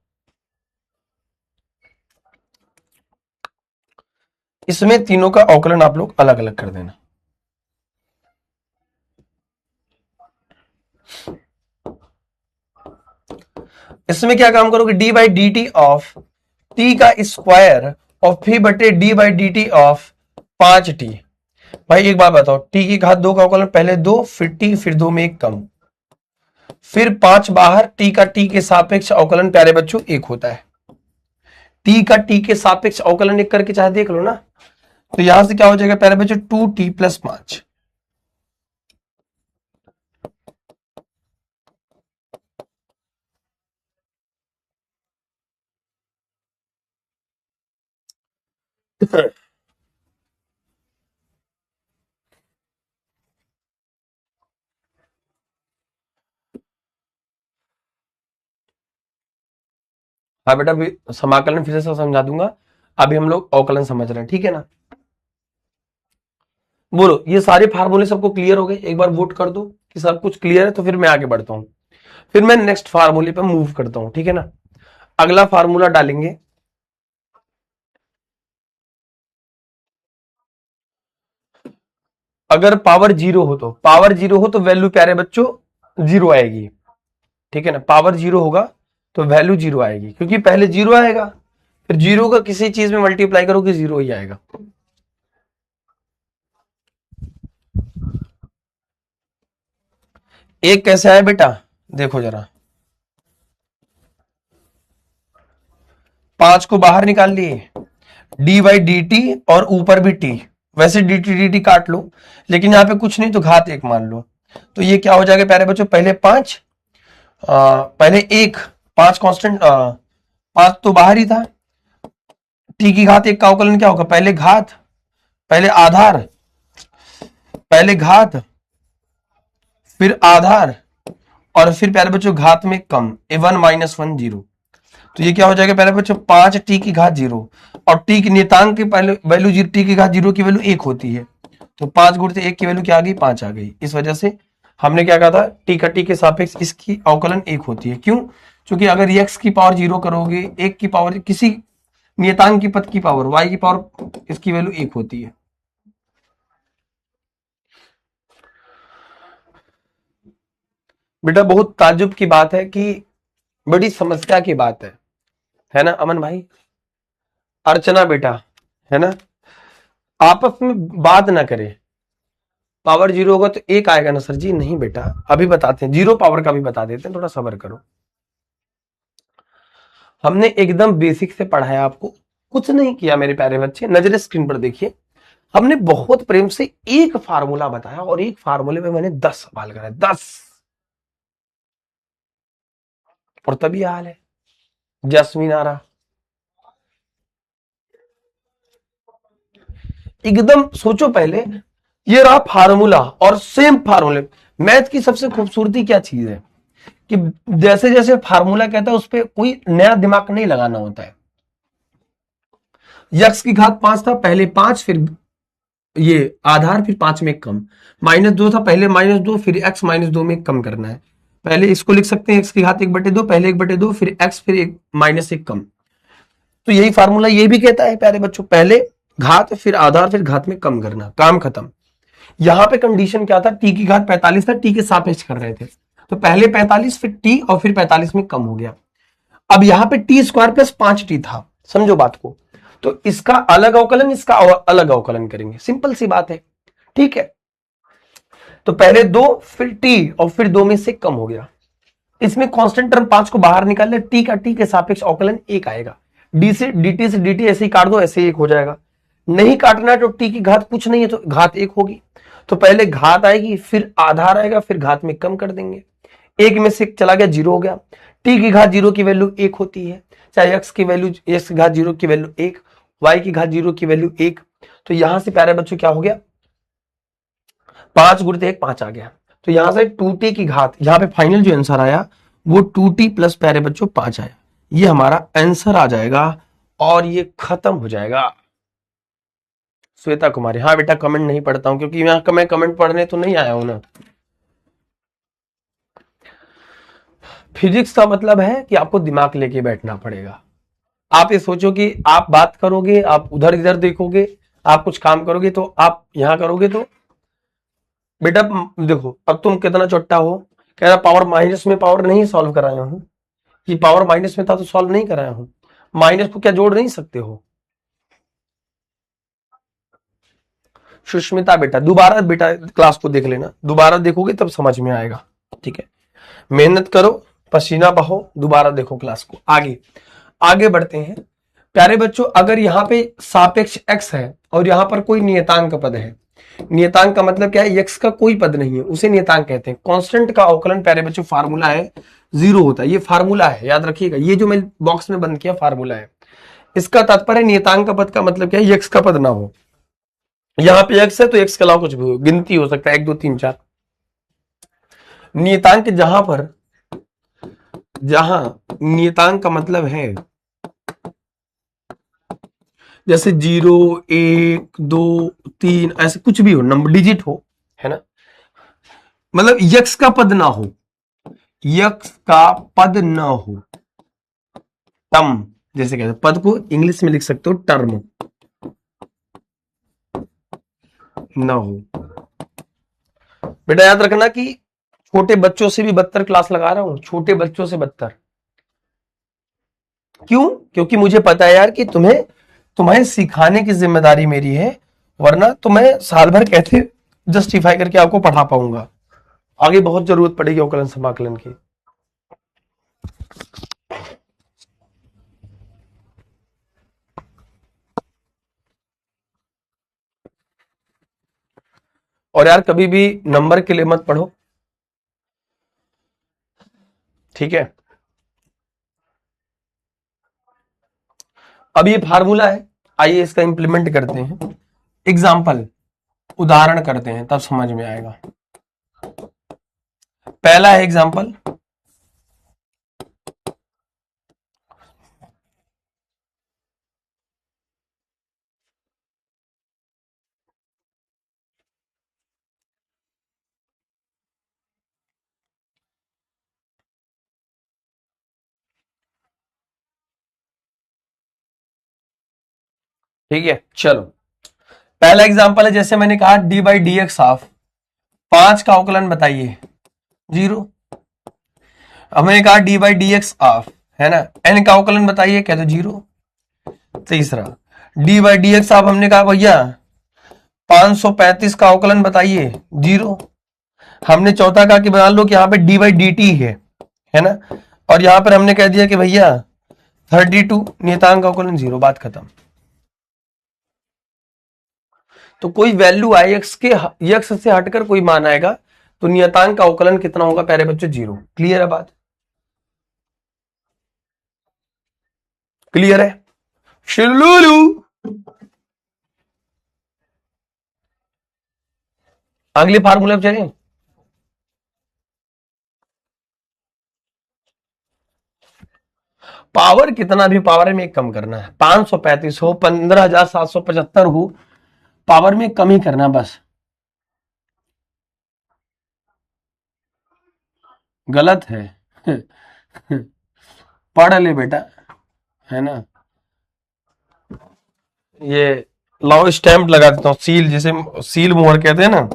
इसमें तीनों का अवकलन आप लोग अलग अलग कर देना। इसमें क्या काम करोगे, D by D T of T का स्क्वायर और फिर बटे D by D T of 5t। भाई एक बात बताओ, टी की घात दो का अवकलन पहले दो, फिर टी, फिर दो में एक कम, फिर 5 बाहर, टी का टी के सापेक्ष अवकलन प्यारे बच्चों एक होता है। टी का टी के सापेक्ष अवकलन एक करके चाहे देख लो ना, तो यहां से क्या हो जाएगा प्यारे बच्चों, 2t प्लस 5। हाँ बेटा, अभी समाकलन फिर से समझा दूंगा, अभी हम लोग अवकलन समझ रहे हैं, ठीक है ना? बोलो, ये सारे फार्मूले सबको क्लियर हो गए? एक बार वोट कर दो कि सब कुछ क्लियर है, तो फिर मैं आगे बढ़ता हूं, फिर मैं नेक्स्ट फार्मूले पे मूव करता हूं, ठीक है ना? अगला फार्मूला डालेंगे, अगर पावर जीरो हो तो, पावर जीरो हो तो वैल्यू प्यारे बच्चों जीरो आएगी, ठीक है ना? पावर जीरो होगा तो वैल्यू जीरो आएगी, क्योंकि पहले जीरो आएगा, फिर जीरो का किसी चीज में मल्टीप्लाई करोगे जीरो ही आएगा। एक कैसे आया बेटा, देखो जरा, 5 को बाहर निकाल लिए, डी बाई डी टी और ऊपर भी टी, वैसे डी टी काट लो, लेकिन यहां पे कुछ नहीं तो घात एक मान लो, तो ये क्या हो जाएगा प्यारे बच्चों, पहले 5, पहले एक, 5 कांस्टेंट, 5 तो बाहर ही था, टी की घात एक का अवकलन क्या होगा, पहले घात, पहले आधार, पहले घात, फिर आधार, और फिर प्यारे बच्चों घात में कम, वन माइनस वन जीरो, तो ये क्या हो जाएगा प्यारे बच्चों, 5 टी की घात जीरो, और टी की नियतांक की पहले वैल्यू जीरो, टी की घात जीरो की वैल्यू एक होती है, तो 5 गुणित एक की वैल्यू क्या आ गई, 5 आ गई। इस वजह से हमने क्या कहा था, टी का टी के सापेक्ष इसकी अवकलन एक होती है। क्यों? क्योंकि अगर एक्स की पावर जीरो करोगे, एक की पावर, किसी नियतांक की पद की पावर, वाई की पावर, इसकी वैल्यू एक होती है। बेटा बहुत ताज्जुब की बात है कि बड़ी समस्या की बात है ना अमन भाई, अर्चना बेटा, है ना? आपस में बात ना करे, पावर जीरो होगा तो एक आएगा ना सर जी, नहीं बेटा, अभी बताते हैं, जीरो पावर का भी बता देते हैं, थोड़ा सब्र करो। हमने एकदम बेसिक से पढ़ाया आपको, कुछ नहीं किया मेरे प्यारे बच्चे, नजर स्क्रीन पर देखिए, हमने बहुत प्रेम से एक फार्मूला बताया और एक फार्मूले में मैंने 10 सवाल कराए, 10, और तभी हाल है जस्मीन आ रहा। एकदम सोचो पहले, ये रहा फार्मूला और सेम फार्मूले। मैथ की सबसे खूबसूरती क्या चीज है कि जैसे जैसे फार्मूला कहता है उस पर कोई नया दिमाग नहीं लगाना होता है। यक्स की घात 5 था, पहले 5, फिर ये आधार, फिर 5 में कम, माइनस 2 था, पहले माइनस 2, फिर एक्स माइनस 2 में कम करना है। पहले इसको लिख सकते हैं, एक्स की घात 1/2, पहले 1/2, फिर एक्स, फिर एक माइनस एक कम। तो यही फार्मूला ये भी कहता है प्यारे बच्चों, पहले घात फिर आधार फिर घात में कम करना, काम खत्म। यहां पे कंडीशन क्या था, टी की घात 45 था, टी के सापेक्ष कर रहे थे, तो पहले 45 फिर टी और फिर 45 में कम हो गया। अब यहां पे टी स्क्वायर प्लस 5t था, समझो बात को, तो इसका अलग अवकलन, इसका अलग अवकलन करेंगे, सिंपल सी बात है, ठीक है? तो पहले 2 फिर टी और फिर 2 में से कम हो गया, इसमें कांस्टेंट टर्म 5 को बाहर निकाल ले, टी का टी के सापेक्ष अवकलन एक आएगा, डी से dt ऐसे ही काट दो, ऐसे ही एक हो जाएगा। नहीं काटना है तो टी की घात कुछ नहीं है तो घात एक होगी, तो पहले घात आएगी, फिर आधार आएगा, फिर घात में कम कर देंगे, एक में से चला गया, जीरो हो गया। टी की घात जीरो की वैल्यू एक होती है, चाहे एक्स की वैल्यू, एक्स की घात जीरो की वैल्यू एक, वाई की घात जीरो की वैल्यू एक, तो यहां से प्यारे बच्चों क्या हो गया, 5 गुणित 1 5 आ गया, तो यहां से 2t की घात, यहां पे फाइनल जो आंसर आया वो 2t प्लस प्यारे बच्चों 5 आया, ये हमारा आंसर आ जाएगा और ये खत्म हो जाएगा। श्वेता कुमारी, हाँ बेटा कमेंट नहीं पढ़ता हूं क्योंकि यहाँ का मैं कमेंट पढ़ने तो नहीं आया हूं ना। फिजिक्स का मतलब है कि आपको दिमाग लेके बैठना पड़ेगा। आप ये सोचो कि आप बात करोगे, आप उधर इधर देखोगे, आप कुछ काम करोगे तो आप यहां करोगे तो बेटा देखो अब तुम कितना चोट्टा हो, कह रहा पावर माइनस में पावर नहीं सॉल्व कराया हूं, कि पावर माइनस में था तो सॉल्व नहीं कराया हूं, माइनस को क्या जोड़ नहीं सकते हो। सुष्मिता बेटा दोबारा बेटा क्लास को देख लेना, दोबारा देखोगे तब समझ में आएगा, ठीक है। मेहनत करो, पसीना बहो, दोबारा देखो क्लास को। आगे आगे बढ़ते हैं प्यारे बच्चों। अगर यहाँ पे सापेक्ष x है और यहाँ पर कोई नियतांक पद है, नियतांक का मतलब क्या है, x का कोई पद नहीं है उसे नियतांक कहते हैं। कांस्टेंट का अवकलन प्यारे बच्चों फार्मूला है 0 होता है, ये फार्मूला है याद रखिएगा, ये जो मैं बॉक्स में बंद किया फार्मूला है। इसका तात्पर्य नियतांक का पद का मतलब क्या है, x का पद ना हो। यहाँ पे x है तो x के अलावा कुछ भी हो, गिनती हो सकता है 1 2 3 4। नियतांक जहां नियतांक का मतलब है जैसे 0 1 2 3 ऐसे कुछ भी हो, नंबर डिजिट हो, है ना, मतलब यक्स का पद ना हो, यक्स का पद ना हो, टर्म जैसे कहते हैं, पद को इंग्लिश में लिख सकते हो टर्म ना हो। बेटा याद रखना कि छोटे बच्चों से भी बदतर क्लास लगा रहा हूं, छोटे बच्चों से बदतर। क्यों? क्योंकि मुझे पता है यार कि तुम्हें सिखाने की जिम्मेदारी मेरी है, वरना तो मैं साल भर कैसे जस्टिफाई करके आपको पढ़ा पाऊंगा। आगे बहुत जरूरत पड़ेगी अवकलन समाकलन की। और यार कभी भी नंबर के लिए मत पढ़ो, ठीक है। अब ये फार्मूला है, आइए इसका इंप्लीमेंट करते हैं, एग्जाम्पल उदाहरण करते हैं तब समझ में आएगा। पहला है एग्जाम्पल, ठीक है। चलो पहला एग्जाम्पल है, जैसे मैंने कहा D by D X of 5 का अवकलन बताइए 0। अब मैंने कहा D by D X of, है ना, एन का अवकलन बताइए, क्या तो 0। तीसरा D by D X of, हमने कहा भैया 535 का अवकलन बताइए 0। हमने चौथा कहा कि बना लो कि यहाँ पे डी बाई डी टी है ना, और यहां पर हमने कह दिया कि भैया 32 नियतांक का अवकलन 0, बात खत्म। तो कोई वैल्यू आई एक्स के एक्स से हटकर कोई मान आएगा तो नियतांक का अवकलन कितना होगा प्यारे बच्चों, 0। क्लियर है बात? क्लियर है? शिलूलू अगले फार्मूले पे चलें। पावर कितना भी पावर में कम करना है, 535 हो 15,775 हो, पावर में कम ही करना बस। गलत है पढ़ ले बेटा, है ना। ये लाओ स्टैंप लगा देता हूँ, सील, जिसे सील मोहर कहते हैं ना,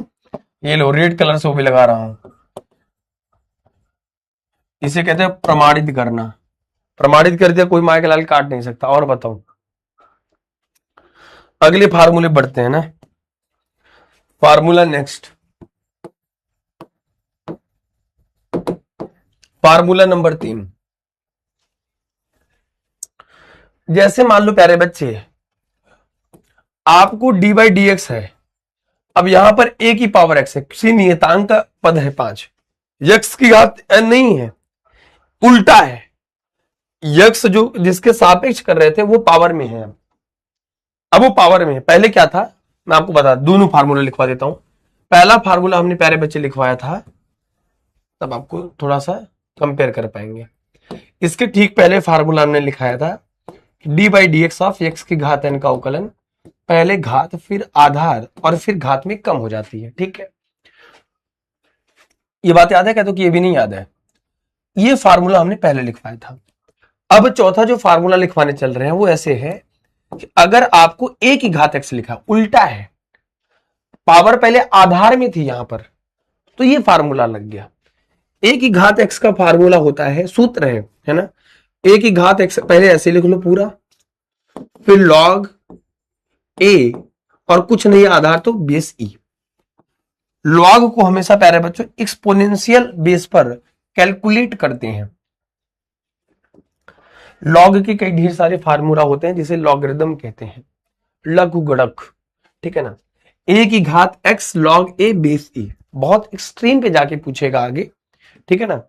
ये लो रेड कलर से वो भी लगा रहा हूं। इसे कहते हैं प्रमाणित करना। प्रमाणित कर दिया, कोई माया के लाल काट नहीं सकता। और बताओ अगले फार्मूले बढ़ते हैं ना, फार्मूला नेक्स्ट, फार्मूला नंबर 3। जैसे मान लो प्यारे बच्चे आपको डी बाई डी एक्स है, अब यहां पर ए की पावर एक्स है, किसी नियतांक का पद है 5, यक्स की घात n नहीं है, उल्टा है, यक्स जो जिसके सापेक्ष कर रहे थे वो पावर में है। अब वो पावर में है, पहले क्या था मैं आपको बता, दोनों फार्मूला लिखवा देता हूं। पहला फार्मूला हमने प्यारे बच्चे लिखवाया था, तब आपको थोड़ा सा कंपेयर कर पाएंगे। इसके ठीक पहले फार्मूला हमने लिखाया था D by D X of x की घात n का अवकलन पहले घात फिर आधार और फिर घात में कम हो जाती है। ठीक है, ये बात याद है क्या? तो कि ये भी नहीं याद है। ये फार्मूला हमने पहले लिखवाया था। अब चौथा जो फार्मूला लिखवाने चल रहे हैं वो ऐसे है कि अगर आपको a की घात x लिखा, उल्टा है, पावर पहले आधार में थी यहां पर, तो ये फार्मूला लग गया। a की घात x का फार्मूला होता है, सूत्र है ना, a की घात x, पहले ऐसे लिख लो पूरा, फिर लॉग a और कुछ नहीं आधार तो बेस e। लॉग को हमेशा प्यारे बच्चों एक्सपोनेंशियल बेस पर कैलकुलेट करते हैं। लॉग के कई ढेर सारे फार्मूला होते हैं जिसे लॉगरिदम कहते हैं, लघु गणक। ठीक है ना, a की घात x log a base e, बहुत एक्सट्रीम पे जाके पूछेगा आगे। ठीक है ना,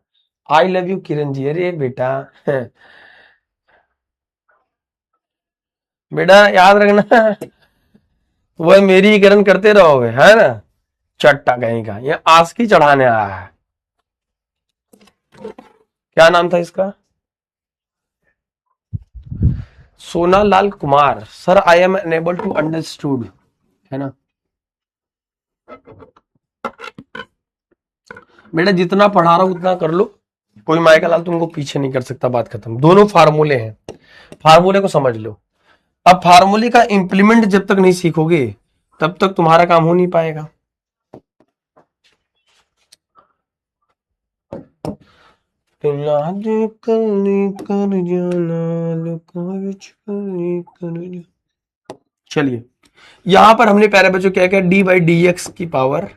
आई लव यू किरण जी। अरे बेटा बेटा याद रखना, वह मेरी ही किरण करते रहोगे, है ना, चट्टा कहीं का, ये आस्की चढ़ाने आया है। क्या नाम था इसका? Sona Lal Kumar. Sir I am unable to understood, है ना। बेटा जितना पढ़ा रहा हूं उतना कर लो, कोई माइका लाल तुमको पीछे नहीं कर सकता, बात खत्म। दोनों फार्मूले हैं, फार्मूले को समझ लो। अब फार्मूले का इंप्लीमेंट जब तक नहीं सीखोगे तब तक तुम्हारा काम हो नहीं पाएगा। चलिए, यहां पर हमने प्यारे बच्चों क्या किया, डी बाई डी एक्स की पावर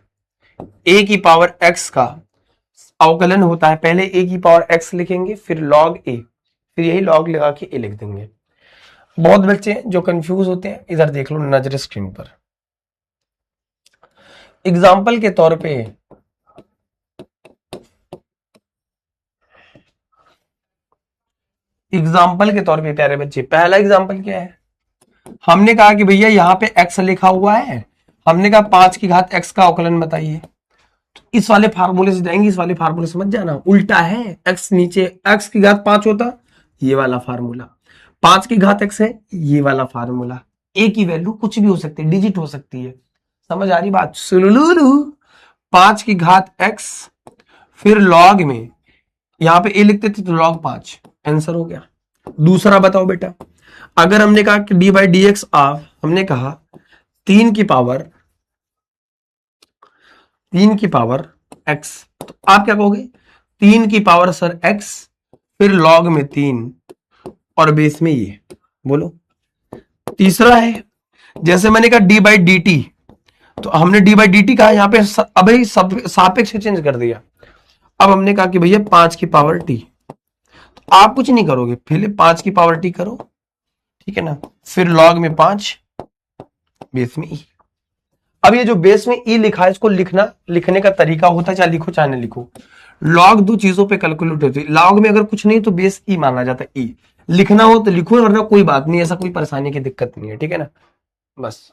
ए की पावर एक्स का अवकलन होता है। पहले ए की पावर एक्स लिखेंगे, फिर लॉग ए, फिर यही लॉग लगा के ए लिख देंगे। बहुत बच्चे जो कंफ्यूज होते हैं, इधर देख लो नजर स्क्रीन पर। एग्जाम्पल के तौर पे प्यारे बच्चे, पहला एग्जाम्पल क्या है, हमने कहा कि भैया यहाँ पे x लिखा हुआ है, हमने कहा 5 की घात x का अवकलन बताइए। तो इस वाले फार्मूले से जाएंगे, इस वाले फार्मूले से मत जाना, उल्टा है, x नीचे, x की घात 5 होता, ये वाला फार्मूला, 5 की घात x है, ये वाला फार्मूला। a की वैल्यू कुछ भी हो सकती है, डिजिट हो सकती है, समझ आ रही बात? सुलुलुलु, 5 की घात x, फिर लॉग में, यहां पे a लिखते थे तो लॉग 5, आंसर हो गया। दूसरा बताओ बेटा, अगर हमने कहा कि D by D X of, हमने कहा 3 की पावर x, तो आप क्या कहोगे, 3 की पावर सर x, फिर लॉग में 3 और बेस में ये, बोलो। तीसरा है, जैसे मैंने कहा डी बाई डी टी, तो हमने डी बाई डी टी कहा, यहां पे अभी सापेक्ष चेंज कर दिया। अब हमने कहा कि भैया 5 की पावर टी, तो आप कुछ नहीं करोगे, पहले 5 की पावर टी करो, ठीक है ना, फिर लॉग में 5, बेस में ई। अब ये जो बेस में ई लिखा है, इसको लिखने का तरीका होता है, चाहे लिखो चाहे नहीं लिखो, लॉग दो चीजों पे कैलकुलेट होती है। लॉग में अगर कुछ नहीं तो बेस ई माना जाता है, ई लिखना हो तो लिखो, वरना कोई बात नहीं, ऐसा कोई परेशानी की दिक्कत नहीं है, ठीक है ना, बस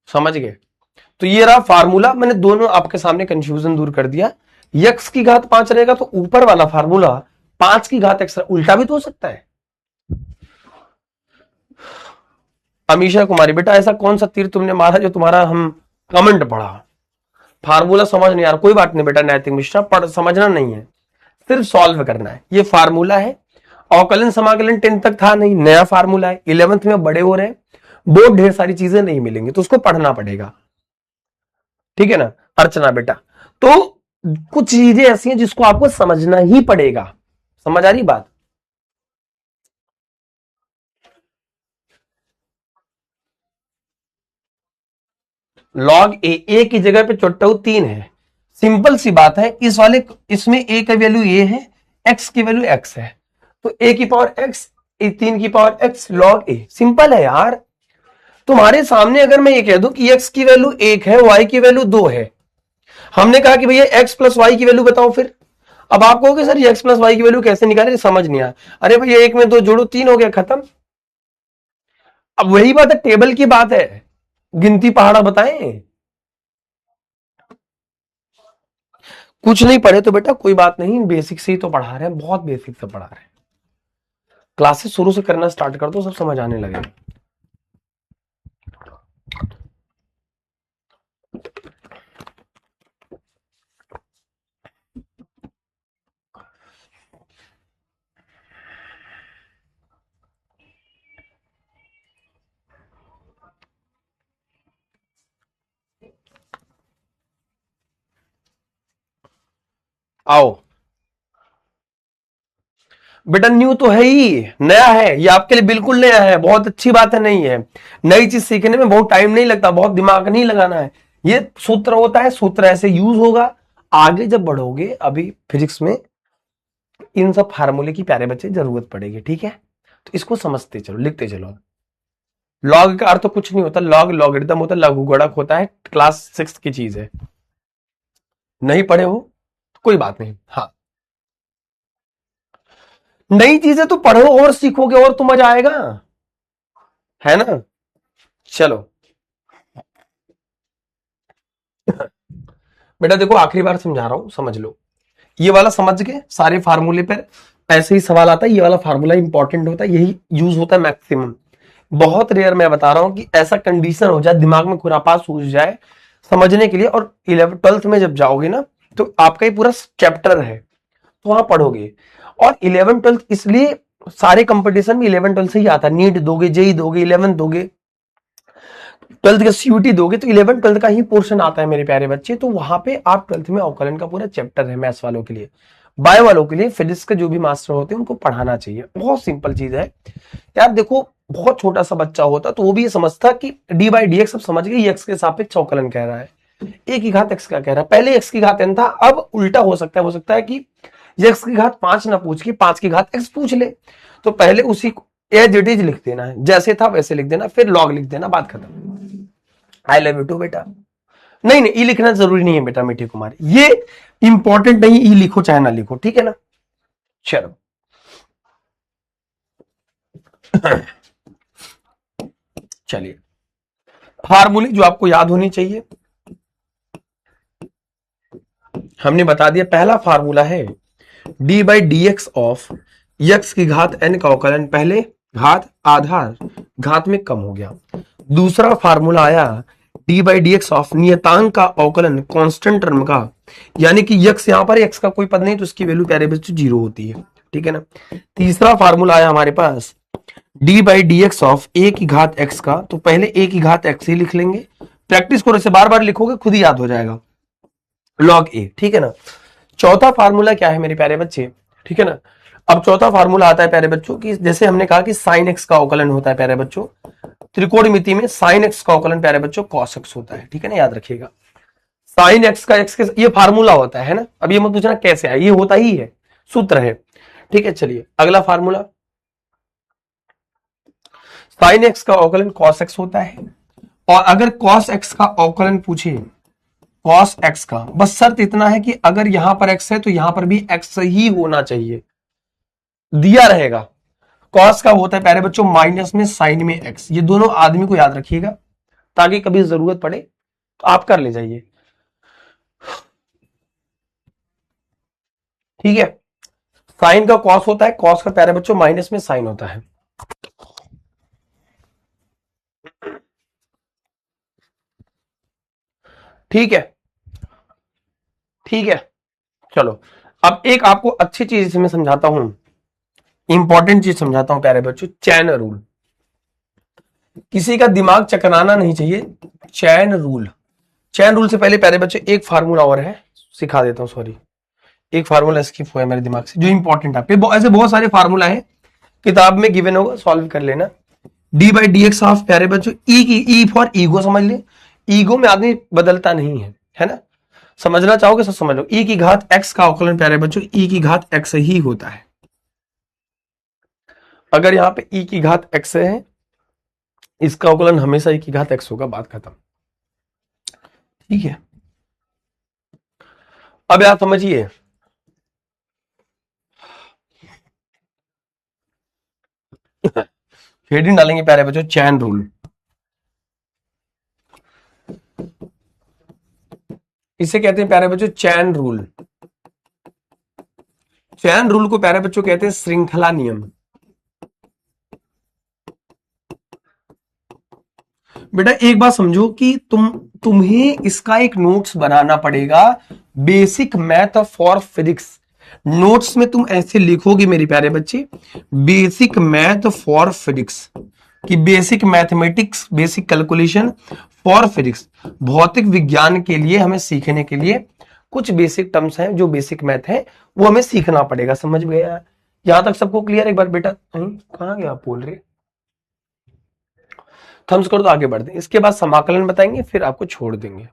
समझ गए। तो ये रहा फार्मूला, मैंने दोनों आपके सामने कंफ्यूजन दूर कर दिया। यक्स की घात 5 रहेगा तो ऊपर वाला फार्मूला 5 की घात एक्स, उल्टा भी तो हो सकता है। अमीशा कुमारी, बेटा ऐसा कौन सा तीर तुमने मारा जो तुम्हारा हम कमेंट पढ़ा, फार्मूला समझ नहीं आ रहा, कोई बात नहीं बेटा, नैतिक मिश्रा पढ़, समझना नहीं है, सिर्फ सॉल्व करना है। ये फार्मूला है, अवकलन समाकलन 10 तक था नहीं, नया फार्मूला है, 11th में बड़े हो रहे हैं, बहुत ढेर सारी चीजें नहीं मिलेंगी, तो उसको पढ़ना पड़ेगा, ठीक है ना अर्चना बेटा। तो कुछ चीजें ऐसी हैं जिसको आपको समझना ही पड़ेगा, समझ आ रही बात? लॉग ए की जगह पे चोट्टू 3 है, सिंपल सी बात है, इस वाले इसमें ए का वैल्यू ए है, एक्स की वैल्यू एक्स है, तो ए की पावर एक्स, 3 की पावर एक्स लॉग ए, सिंपल है यार। तुम्हारे सामने अगर मैं ये कह दूं कि एक्स की वैल्यू 1 है, वाई की वैल्यू 2 है, हमने कहा कि भैया एक्स प्लस वाई की वैल्यू बताओ, फिर अब आप कहोगे सर एक्स प्लस वाई की वैल्यू कैसे निकाले, समझ नहीं आया। अरे भैया 1 में 2 जोड़ो 3 हो गया, खत्म। अब वही बात है, टेबल की बात है, गिनती पहाड़ा बताएं, कुछ नहीं पढ़े तो बेटा कोई बात नहीं, बेसिक से ही तो पढ़ा रहे हैं, बहुत बेसिक से पढ़ा रहे हैं। क्लासेस शुरू से करना स्टार्ट कर दो, सब समझ आने लगेगा। आओ बेटा, न्यू तो है ही, नया है ये आपके लिए, बिल्कुल नया है, बहुत अच्छी बात है। नहीं है, नई चीज सीखने में बहुत टाइम नहीं लगता, बहुत दिमाग नहीं लगाना है। ये सूत्र होता है, सूत्र ऐसे यूज होगा। आगे जब बढ़ोगे, अभी फिजिक्स में इन सब फार्मूले की प्यारे बच्चे जरूरत पड़ेगी, ठीक है? तो इसको समझते चलो, लिखते चलो। लॉग का अर्थ तो कुछ नहीं होता, लॉग लॉगरिथम होता है, लघु गुणक होता है, क्लास 6 की चीज है। नहीं पढ़े हो तो कोई बात नहीं। हाँ, नई चीजें तो पढ़ो और सीखोगे और तो मजा आएगा, है ना? चलो बेटा देखो, आखिरी बार समझा रहा हूं, समझ लो। ये वाला समझ के सारे फार्मूले पर ऐसे ही सवाल आता है। ये वाला फार्मूला इंपॉर्टेंट होता है, यही यूज होता है मैक्सिमम। बहुत रेयर मैं बता रहा हूं कि ऐसा कंडीशन हो जाए, दिमाग में खुरापात सूझ जाए समझने के लिए। और 11 12th में जब जाओगे ना, तो आपका ही पूरा चैप्टर है, तो वहां पढ़ोगे। और 11 12th इसलिए सारे कंपटीशन में 11 12 से ही आता है। नीट दोगे, जेई दोगे, 11 दोगे, 12th का सीयूटी दोगे, तो 11 12th का ही पोर्शन आता है मेरे प्यारे बच्चे। तो वहां पे आप 12th में अवकलन का पूरा चैप्टर है, मैथ्स वालों के लिए। बायो वालों के लिए फिजिक्स के जो भी मास्टर होते हैं उनको पढ़ाना चाहिए। बहुत सिंपल चीज है यार। देखो, बहुत छोटा सा बच्चा होता तो वो भी ये समझता कि डी बाई डी एक्स, सब समझ गए, एक्स के सापेक्ष अवकलन कह रहा है, ए की घात एक्स का कह रहा है। पहले एक्स की घात एन था, अब उल्टा हो सकता है, कि एक्स की घात 5 ना पूछ के 5 की घात एक्स पूछ ले। तो पहले उसी को एज इट इज लिख देना है, जैसे था वैसे लिख देना, फिर लॉग लिख देना, बात खत्म। आई लव यू टू बेटा। नहीं नहीं, ई लिखना जरूरी नहीं है बेटा मीठी कुमारी, ये इंपॉर्टेंट नहीं, ई लिखो चाहे ना लिखो, ठीक है ना? चलो चलिए, फार्मूले जो आपको याद होनी चाहिए हमने बता दिया। पहला फार्मूला है D by D X of x की घात एन का अवकलन, पहले घात आधार घात में कम हो गया। दूसरा फार्मूला आया D by D X of नियतांक का अवकलन कांस्टेंट टर्म का, यानी कि यक्स, यहां पर एक्स का कोई पद नहीं तो उसकी वैल्यू प्यारे बच्चों 0 होती है, ठीक है ना? तीसरा फार्मूला आया हमारे पास D by D X of A की घात एक्स का, तो पहले ए की घात एक्स ही लिख लेंगे। प्रैक्टिस करो, इसे बार बार लिखोगे खुद ही याद हो जाएगा, लॉग ए, ठीक है ना? चौथा फार्मूला क्या है मेरे प्यारे बच्चे, ठीक है ना? अब चौथा फार्मूला आता है प्यारे बच्चों की, जैसे हमने कहा कि साइन एक्स का अवकलन होता है प्यारे बच्चों, त्रिकोणमिति में साइन एक्स का अवकलन प्यारे बच्चों कॉस एक्स होता है, ठीक है ना? याद रखिएगा, साइन एक्स का एक्स के ये फार्मूला होता है ना? अब ये मत पूछना कैसे है, ये होता ही है, सूत्र है, ठीक है? चलिए अगला फार्मूला, साइन एक्स का अवकलन कॉस एक्स होता है। और अगर कॉस एक्स का अवकलन पूछे, कॉस एक्स का, बस शर्त इतना है कि अगर यहां पर एक्स है तो यहां पर भी एक्स ही होना चाहिए, दिया रहेगा। कॉस का होता है प्यारे बच्चों माइनस में साइन में एक्स, ये दोनों आदमी को याद रखिएगा ताकि कभी जरूरत पड़े तो आप कर ले जाइए, ठीक है? साइन का कॉस होता है, कॉस का प्यारे बच्चों माइनस में साइन होता है, ठीक है? ठीक है, चलो अब एक आपको अच्छी चीज इसमें समझाता हूं, इंपॉर्टेंट चीज समझाता हूं प्यारे बच्चों, चैन रूल। किसी का दिमाग चकराना नहीं चाहिए। चैन रूल, चैन रूल से पहले प्यारे बच्चे एक फार्मूला और है, सिखा देता हूं, सॉरी एक फार्मूला स्किप हुआ है मेरे दिमाग से जो इंपॉर्टेंट है। ऐसे बहुत सारे फार्मूला है, किताब में गिवन होगा, सॉल्व कर लेना। D by D X of प्यारे बच्चों ई की, ई फॉर ईगो समझ ले, ईगो में आदमी बदलता नहीं है ना? समझना चाहोगे सब समझ लो। ई की घात एक्स का अवकलन प्यारे बच्चों ई की घात एक्स ही होता है। अगर यहां पे ई की घात एक्स है, इसका अवकलन हमेशा ई की घात एक्स होगा, बात खत्म, ठीक है? अब आप समझिए, हेडिंग डालेंगे प्यारे बच्चों चैन रूल। इसे कहते हैं प्यारे बच्चों चैन रूल। चैन रूल को प्यारे बच्चों कहते हैं श्रृंखला नियम। बेटा एक बात समझो कि तुम्हें इसका एक नोट्स बनाना पड़ेगा, basic math for physics. Notes में तुम ऐसे लिखोगे मेरे प्यारे बच्चे, बेसिक मैथ फॉर फिजिक्स, कि basic mathematics, basic calculation for physics, भौतिक विज्ञान के लिए हमें सीखने के लिए कुछ बेसिक टर्म्स हैं, जो बेसिक मैथ है वो हमें सीखना पड़ेगा। समझ गया? यहां तक सबको क्लियर? एक बार बेटा कहां गया आप बोल रहे, थम्स कर तो आगे बढ़ते हैं। इसके बाद समाकलन बताएंगे, फिर आपको छोड़ देंगे।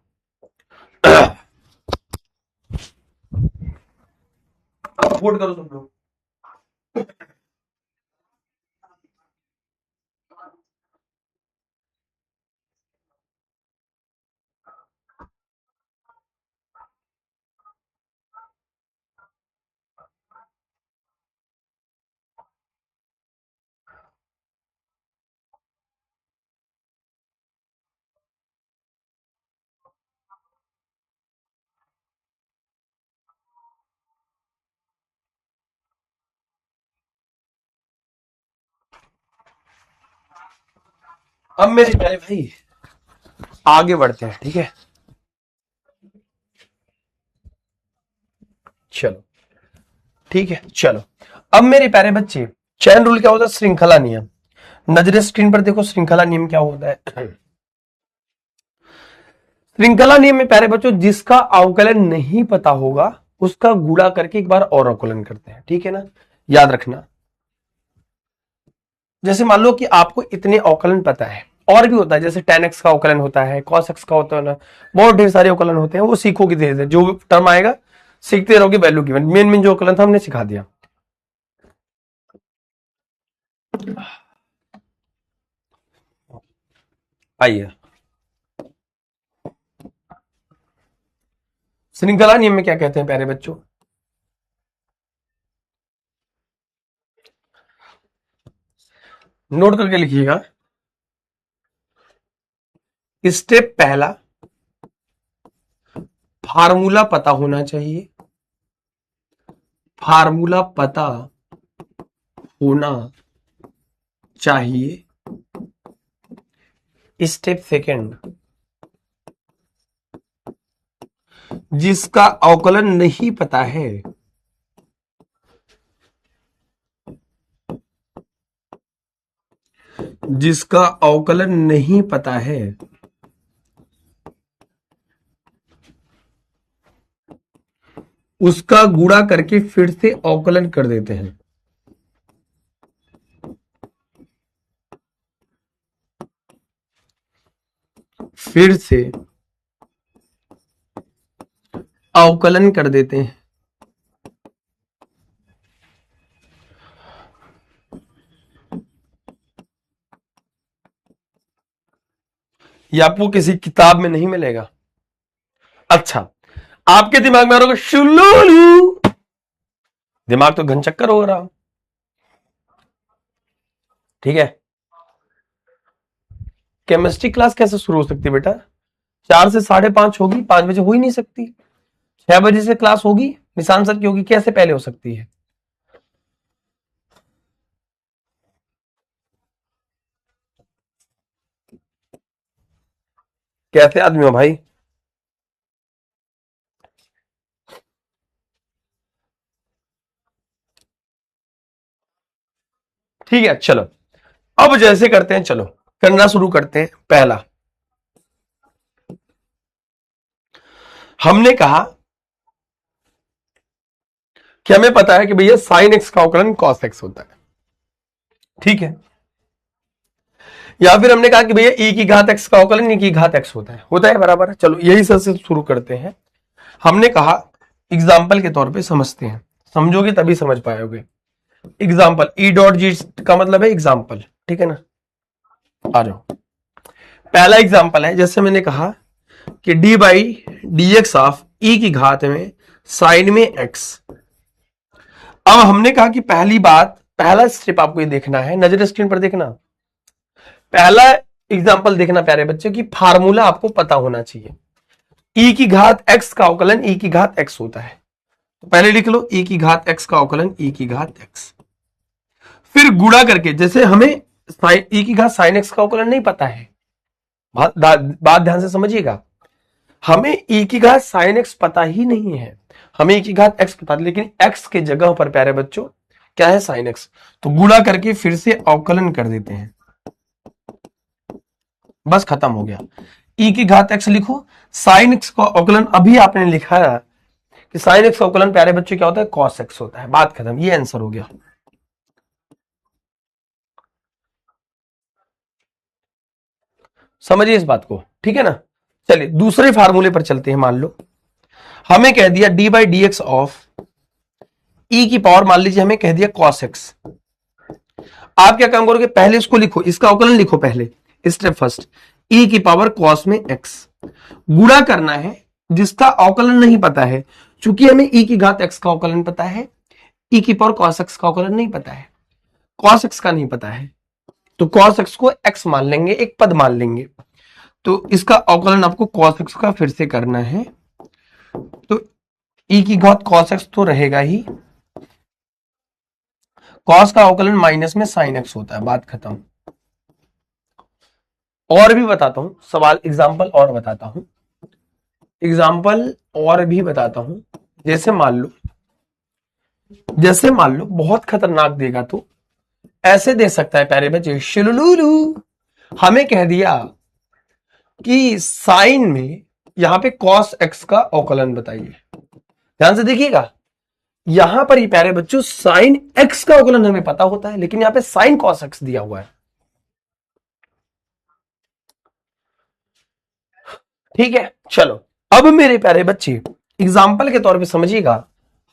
वोट करो सब लोग। अब मेरे प्यारे भाई आगे बढ़ते हैं, ठीक है? चलो ठीक है, चलो। अब मेरे प्यारे बच्चे, चैन रूल क्या होता है? श्रृंखला नियम। नजरे स्क्रीन पर देखो, श्रृंखला नियम क्या होता है? श्रृंखला नियम में प्यारे बच्चों, जिसका अवकलन नहीं पता होगा उसका गुणा करके एक बार और अवकलन करते हैं, ठीक है ना? याद रखना। जैसे मान लो कि आपको इतने अवकलन पता है, और भी होता है, जैसे tan x का अवकलन होता है, cos x का होता है ना, बहुत ढेर सारे अवकलन होते हैं, वो सीखोगे धीरे धीरे, जो टर्म आएगा सीखते रहोगे। वैल्यू गिवन मेन मेन जो अवकलन था हमने सिखा दिया। आइए, श्रृंखला नियम में क्या कहते हैं प्यारे बच्चों? नोट करके लिखिएगा। स्टेप पहला, फार्मूला पता होना चाहिए, फार्मूला पता होना चाहिए। स्टेप सेकंड, जिसका अवकलन नहीं पता है जिसका अवकलन नहीं पता है उसका गुणा करके फिर से अवकलन कर देते हैं। फिर से अवकलन कर देते हैं। ये आपको किसी किताब में नहीं मिलेगा। अच्छा, आपके दिमाग में आ रहा शुलूलू, दिमाग तो घनचक्कर हो रहा, ठीक है? केमिस्ट्री क्लास कैसे शुरू हो सकती है बेटा? 4 से 5:30 होगी, 5 बजे हो ही नहीं सकती। 6 बजे से क्लास होगी, निशान सर की होगी, कैसे पहले हो सकती है? कैसे आदमी हो भाई? ठीक है, चलो अब जैसे करते हैं, चलो करना शुरू करते हैं। पहला, हमने कहा कि हमें पता है कि भैया साइन एक्स का अवकलन कॉस एक्स होता है, ठीक है? या फिर हमने कहा कि भैया ई की घात एक्स का अवकलन ई की घात एक्स होता है, बराबर है। चलो यही सब से शुरू करते हैं। हमने कहा एग्जाम्पल के तौर पे समझते हैं, समझोगे तभी समझ पाओगे। एग्जाम्पल, ई डॉट जी का मतलब है एग्जाम्पल, ठीक है ना? आ जाओ, पहला एग्जाम्पल है, जैसे मैंने कहा कि D by D X of E की घात में साइन में एक्स। अब हमने कहा कि पहली बात, पहला स्टेप आपको ये देखना है, नजर स्क्रीन पर देखना। पहला एग्जाम्पल देखना प्यारे बच्चे की फार्मूला आपको पता होना चाहिए। ई की घात एक्स का अवकलन ई की घात एक्स होता है, तो पहले लिख लो ई की घात एक्स का अवकलन ई की घात एक्स, फिर गुणा करके, जैसे हमें ई की घात साइन एक्स का अवकलन नहीं पता है, बात ध्यान से समझिएगा। हमें e की घात साइन एक्स पता ही नहीं है, हमें e की घात x पता है, लेकिन x के जगह पर प्यारे बच्चों क्या है, साइन एक्स। तो गुणा करके फिर से अवकलन कर देते हैं, बस खत्म हो गया। e की घात x लिखो, साइन एक्स का अवकलन अभी आपने लिखा है कि साइन एक्स का अवकलन प्यारे बच्चों क्या होता है, कॉस एक्स होता है, बात खत्म, ये आंसर हो गया। समझिए इस बात को, ठीक है ना। चलिए दूसरे फार्मूले पर चलते हैं। मान लो हमें कह दिया D by D X of E की पावर, मान लीजिए हमें कह दिया कॉस एक्स। आप क्या काम करोगे, पहले इसको लिखो, इसका अवकलन लिखो पहले, स्टेप फर्स्ट, ई की पावर कॉस में एक्स, गुणा करना है जिसका अवकलन नहीं पता है। चूंकि हमें ई की घात एक्स का अवकलन पता है, ई की पावर कॉस एक्स का अवकलन नहीं पता है, कॉस एक्स का नहीं पता है, तो कॉस एक्स को एक्स मान लेंगे, एक पद मान लेंगे। तो इसका अवकलन आपको कॉस एक्स का फिर से करना है, तो ई की घात कॉस एक्स तो रहेगा ही, कॉस का अवकलन माइनस में साइन एक्स होता है, बात खत्म। और भी बताता हूं सवाल, एग्जाम्पल और बताता हूं, एग्जाम्पल और भी बताता हूं। जैसे मान लो बहुत खतरनाक देगा तो ऐसे दे सकता है प्यारे बच्चे, शुलुलुलु। हमें कह दिया कि साइन में यहां पे कॉस एक्स का अवकलन बताइए, ध्यान से देखिएगा। यहां पर ही प्यारे बच्चों साइन एक्स का अवकलन हमें पता होता है, लेकिन यहां पे साइन कॉस एक्स दिया हुआ है, ठीक है। चलो अब मेरे प्यारे बच्चे एग्जाम्पल के तौर पे समझिएगा।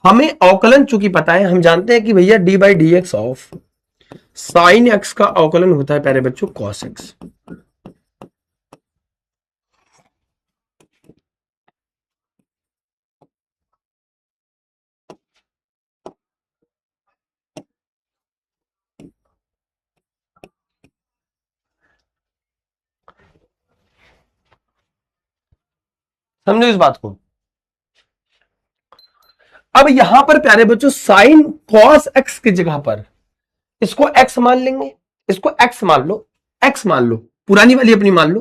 हमें अवकलन चूंकि पता है, हम जानते हैं कि भैया D by D X of sine x का अवकलन होता है प्यारे बच्चों कॉस एक्स। समझो इस बात को। अब यहां पर प्यारे बच्चों साइन कॉस एक्स की जगह पर इसको एक्स मान लेंगे, इसको एक्स मान लो, एक्स मान लो, पुरानी वाली अपनी मान लो।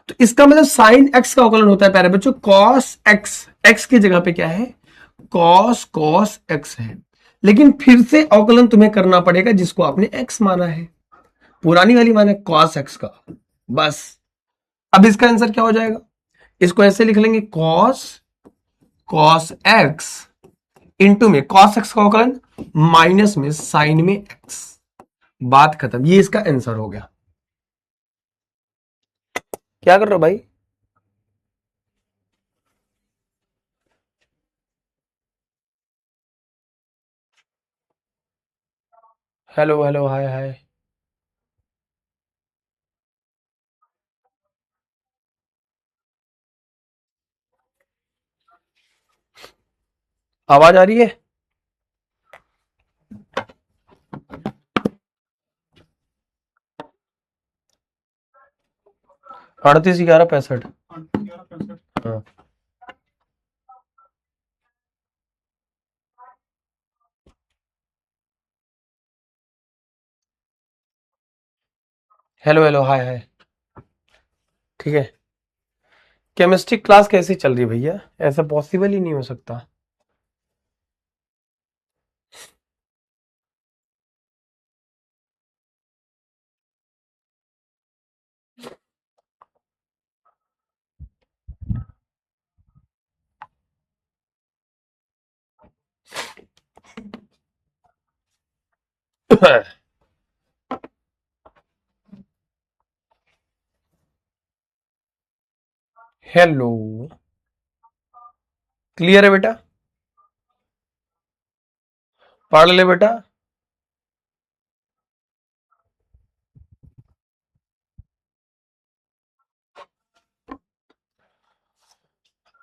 तो इसका मतलब साइन एक्स का अवकलन होता है प्यारे बच्चों कॉस एक्स, एक्स की जगह पे क्या है, कॉस कॉस एक्स है। लेकिन फिर से अवकलन तुम्हें करना पड़ेगा जिसको आपने एक्स माना है, पुरानी वाली माना है कॉस एक्स का, बस। अब इसका आंसर क्या हो जाएगा, इसको ऐसे लिख लेंगे, कॉस कॉस एक्स इंटू में कॉस एक्स का अवकलन माइनस में साइन में एक्स, बात खत्म, ये इसका आंसर हो गया। क्या कर रहे हो भाई, हेलो हेलो हाय हाय। आवाज आ रही है, 38 11 65। हाँ, हेलो हेलो हाय हाय, ठीक है। केमिस्ट्री क्लास कैसी चल रही है भैया, ऐसा पॉसिबल ही नहीं हो सकता। हेलो, क्लियर है बेटा, पढ़ ले बेटा।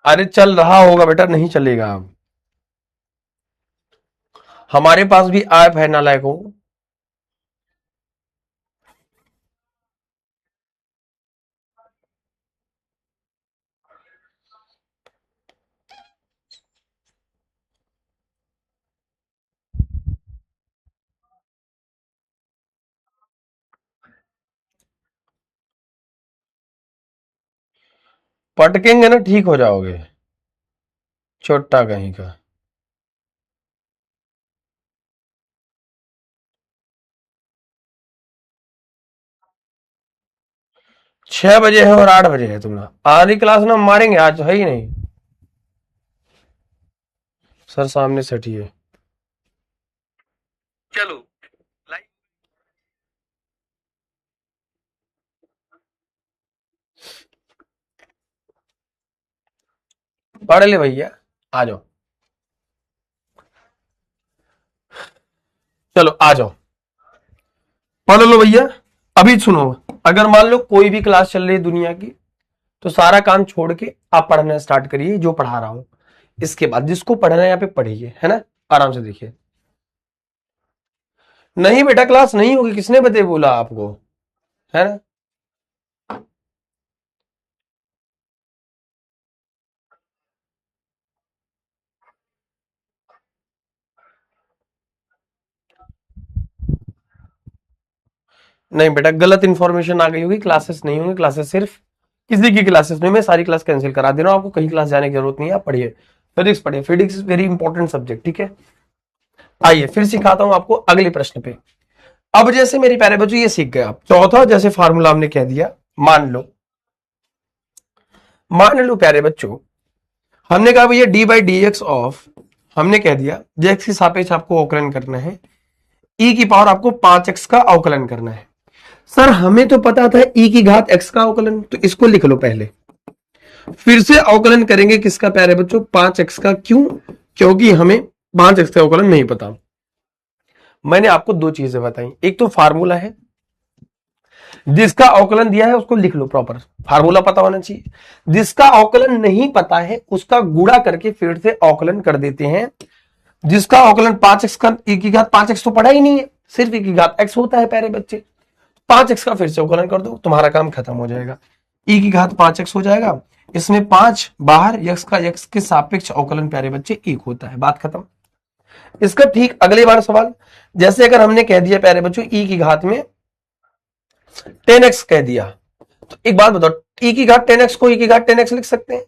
अरे चल रहा होगा बेटा, नहीं चलेगा अब, हमारे पास भी ऐप है नालायकों। पटकेंगे ना ठीक हो जाओगे, छोटा कहीं का। 6 बजे है और 8 बजे है, तुम आधी क्लास ना मारेंगे आज, है ही नहीं। सर सामने से हटिए। चलो पढ़ ले भैया, आ जाओ, चलो आ जाओ, पढ़ लो भैया। अभी सुनो, अगर मान लो कोई भी क्लास चल रही है दुनिया की, तो सारा काम छोड़ के आप पढ़ना स्टार्ट करिए जो पढ़ा रहा हूं। इसके बाद जिसको पढ़ना है यहाँ पे पढ़िए, है ना, आराम से देखिए। नहीं बेटा क्लास नहीं होगी, किसने बता बोला आपको, है ना। नहीं बेटा गलत इन्फॉर्मेशन आ गई होगी, क्लासेस नहीं होंगी, क्लासेस सिर्फ किसी की क्लासेस नहीं, मैं सारी क्लास कैंसिल करा दे रहा हूँ आपको, कहीं क्लास जाने की जरूरत नहीं है, आप पढ़िए फिजिक्स, पढ़िए physics is very important subject, ठीक है। आइए फिर सिखाता हूं आपको अगले प्रश्न पे। अब जैसे मेरी प्यारे बच्चों ये सीख गए आप, चौथा जैसे फार्मूला हमने कह दिया, मान लो, मान लो प्यारे बच्चों, हमने कहा भैया D by D X of, हमने कह दिया जे एक्स के सापेक्ष आपको अवकलन करना है, ई की पावर आपको 5x का अवकलन करना है। सर हमें तो पता था ई की घात x का अवकलन, तो इसको लिख लो पहले, फिर से अवकलन करेंगे किसका प्यारे बच्चों, 5x का। क्यों? क्योंकि हमें 5x का अवकलन नहीं पता। मैंने आपको दो चीजें बताई, एक तो फार्मूला है, जिसका अवकलन दिया है उसको लिख लो प्रॉपर, फार्मूला पता होना चाहिए। जिसका अवकलन नहीं पता है उसका गुणा करके फिर से अवकलन कर देते हैं। जिसका अवकलन 5x का, e की घात 5x तो पढ़ा ही नहीं है, सिर्फ e की घात x होता है प्यारे बच्चे, 5x का फिर से अवकलन कर दो, तुम्हारा काम खत्म हो जाएगा। e की घात 5x हो जाएगा, इसमें 5 बाहर, x का x के सापेक्ष अवकलन प्यारे बच्चे 1 होता है, बात खत्म। इसका ठीक अगले बार सवाल, जैसे अगर हमने कह दिया प्यारे बच्चों e की घात में 10x कह दिया, तो एक बात बताओ, e की घात 10x को e की घात 10x लिख सकते हैं।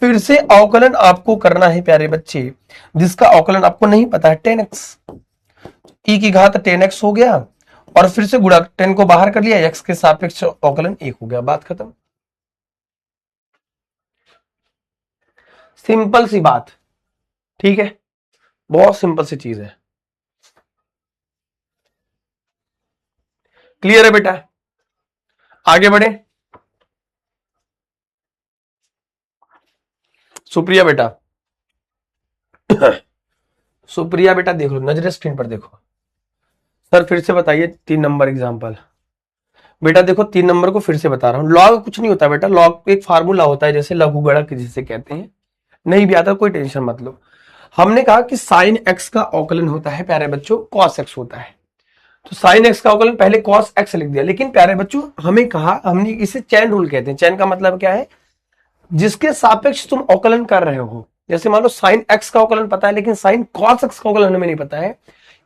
फिर से अवकलन आपको करना है प्यारे बच्चे, जिसका अवकलन आपको नहीं पता है 10x, e की घात 10x हो गया, और फिर से गुणा 10 को बाहर कर लिया, x के सापेक्ष अवकलन 1 हो गया, बात खत्म। सिंपल सी बात, ठीक है, बहुत सिंपल सी चीज है। क्लियर है बेटा, आगे बढ़े। सुप्रिया बेटा सुप्रिया बेटा देख लो, नजर स्क्रीन पर देखो। सर फिर से बताइए 3 नंबर एग्जाम्पल। बेटा देखो 3 नंबर को फिर से बता रहा हूं, लॉग कुछ नहीं होता बेटा, लॉग एक फार्मूला होता है, जैसे लघुगणक जिसे कहते हैं, नहीं भी आता कोई टेंशन मत लो। हमने कहा कि साइन एक्स का अवकलन होता है प्यारे बच्चों कॉस एक्स होता है, तो साइन एक्स का अवकलन पहले कॉस एक्स लिख दिया, लेकिन प्यारे बच्चों हमें कहा, हमने इसे चैन रूल कहते हैं। चैन का मतलब क्या है, जिसके सापेक्ष तुम अवकलन कर रहे हो, जैसे मान लो साइन एक्स का अवकलन पता है, लेकिन साइन कॉस एक्स का अवकलन हमें नहीं पता है।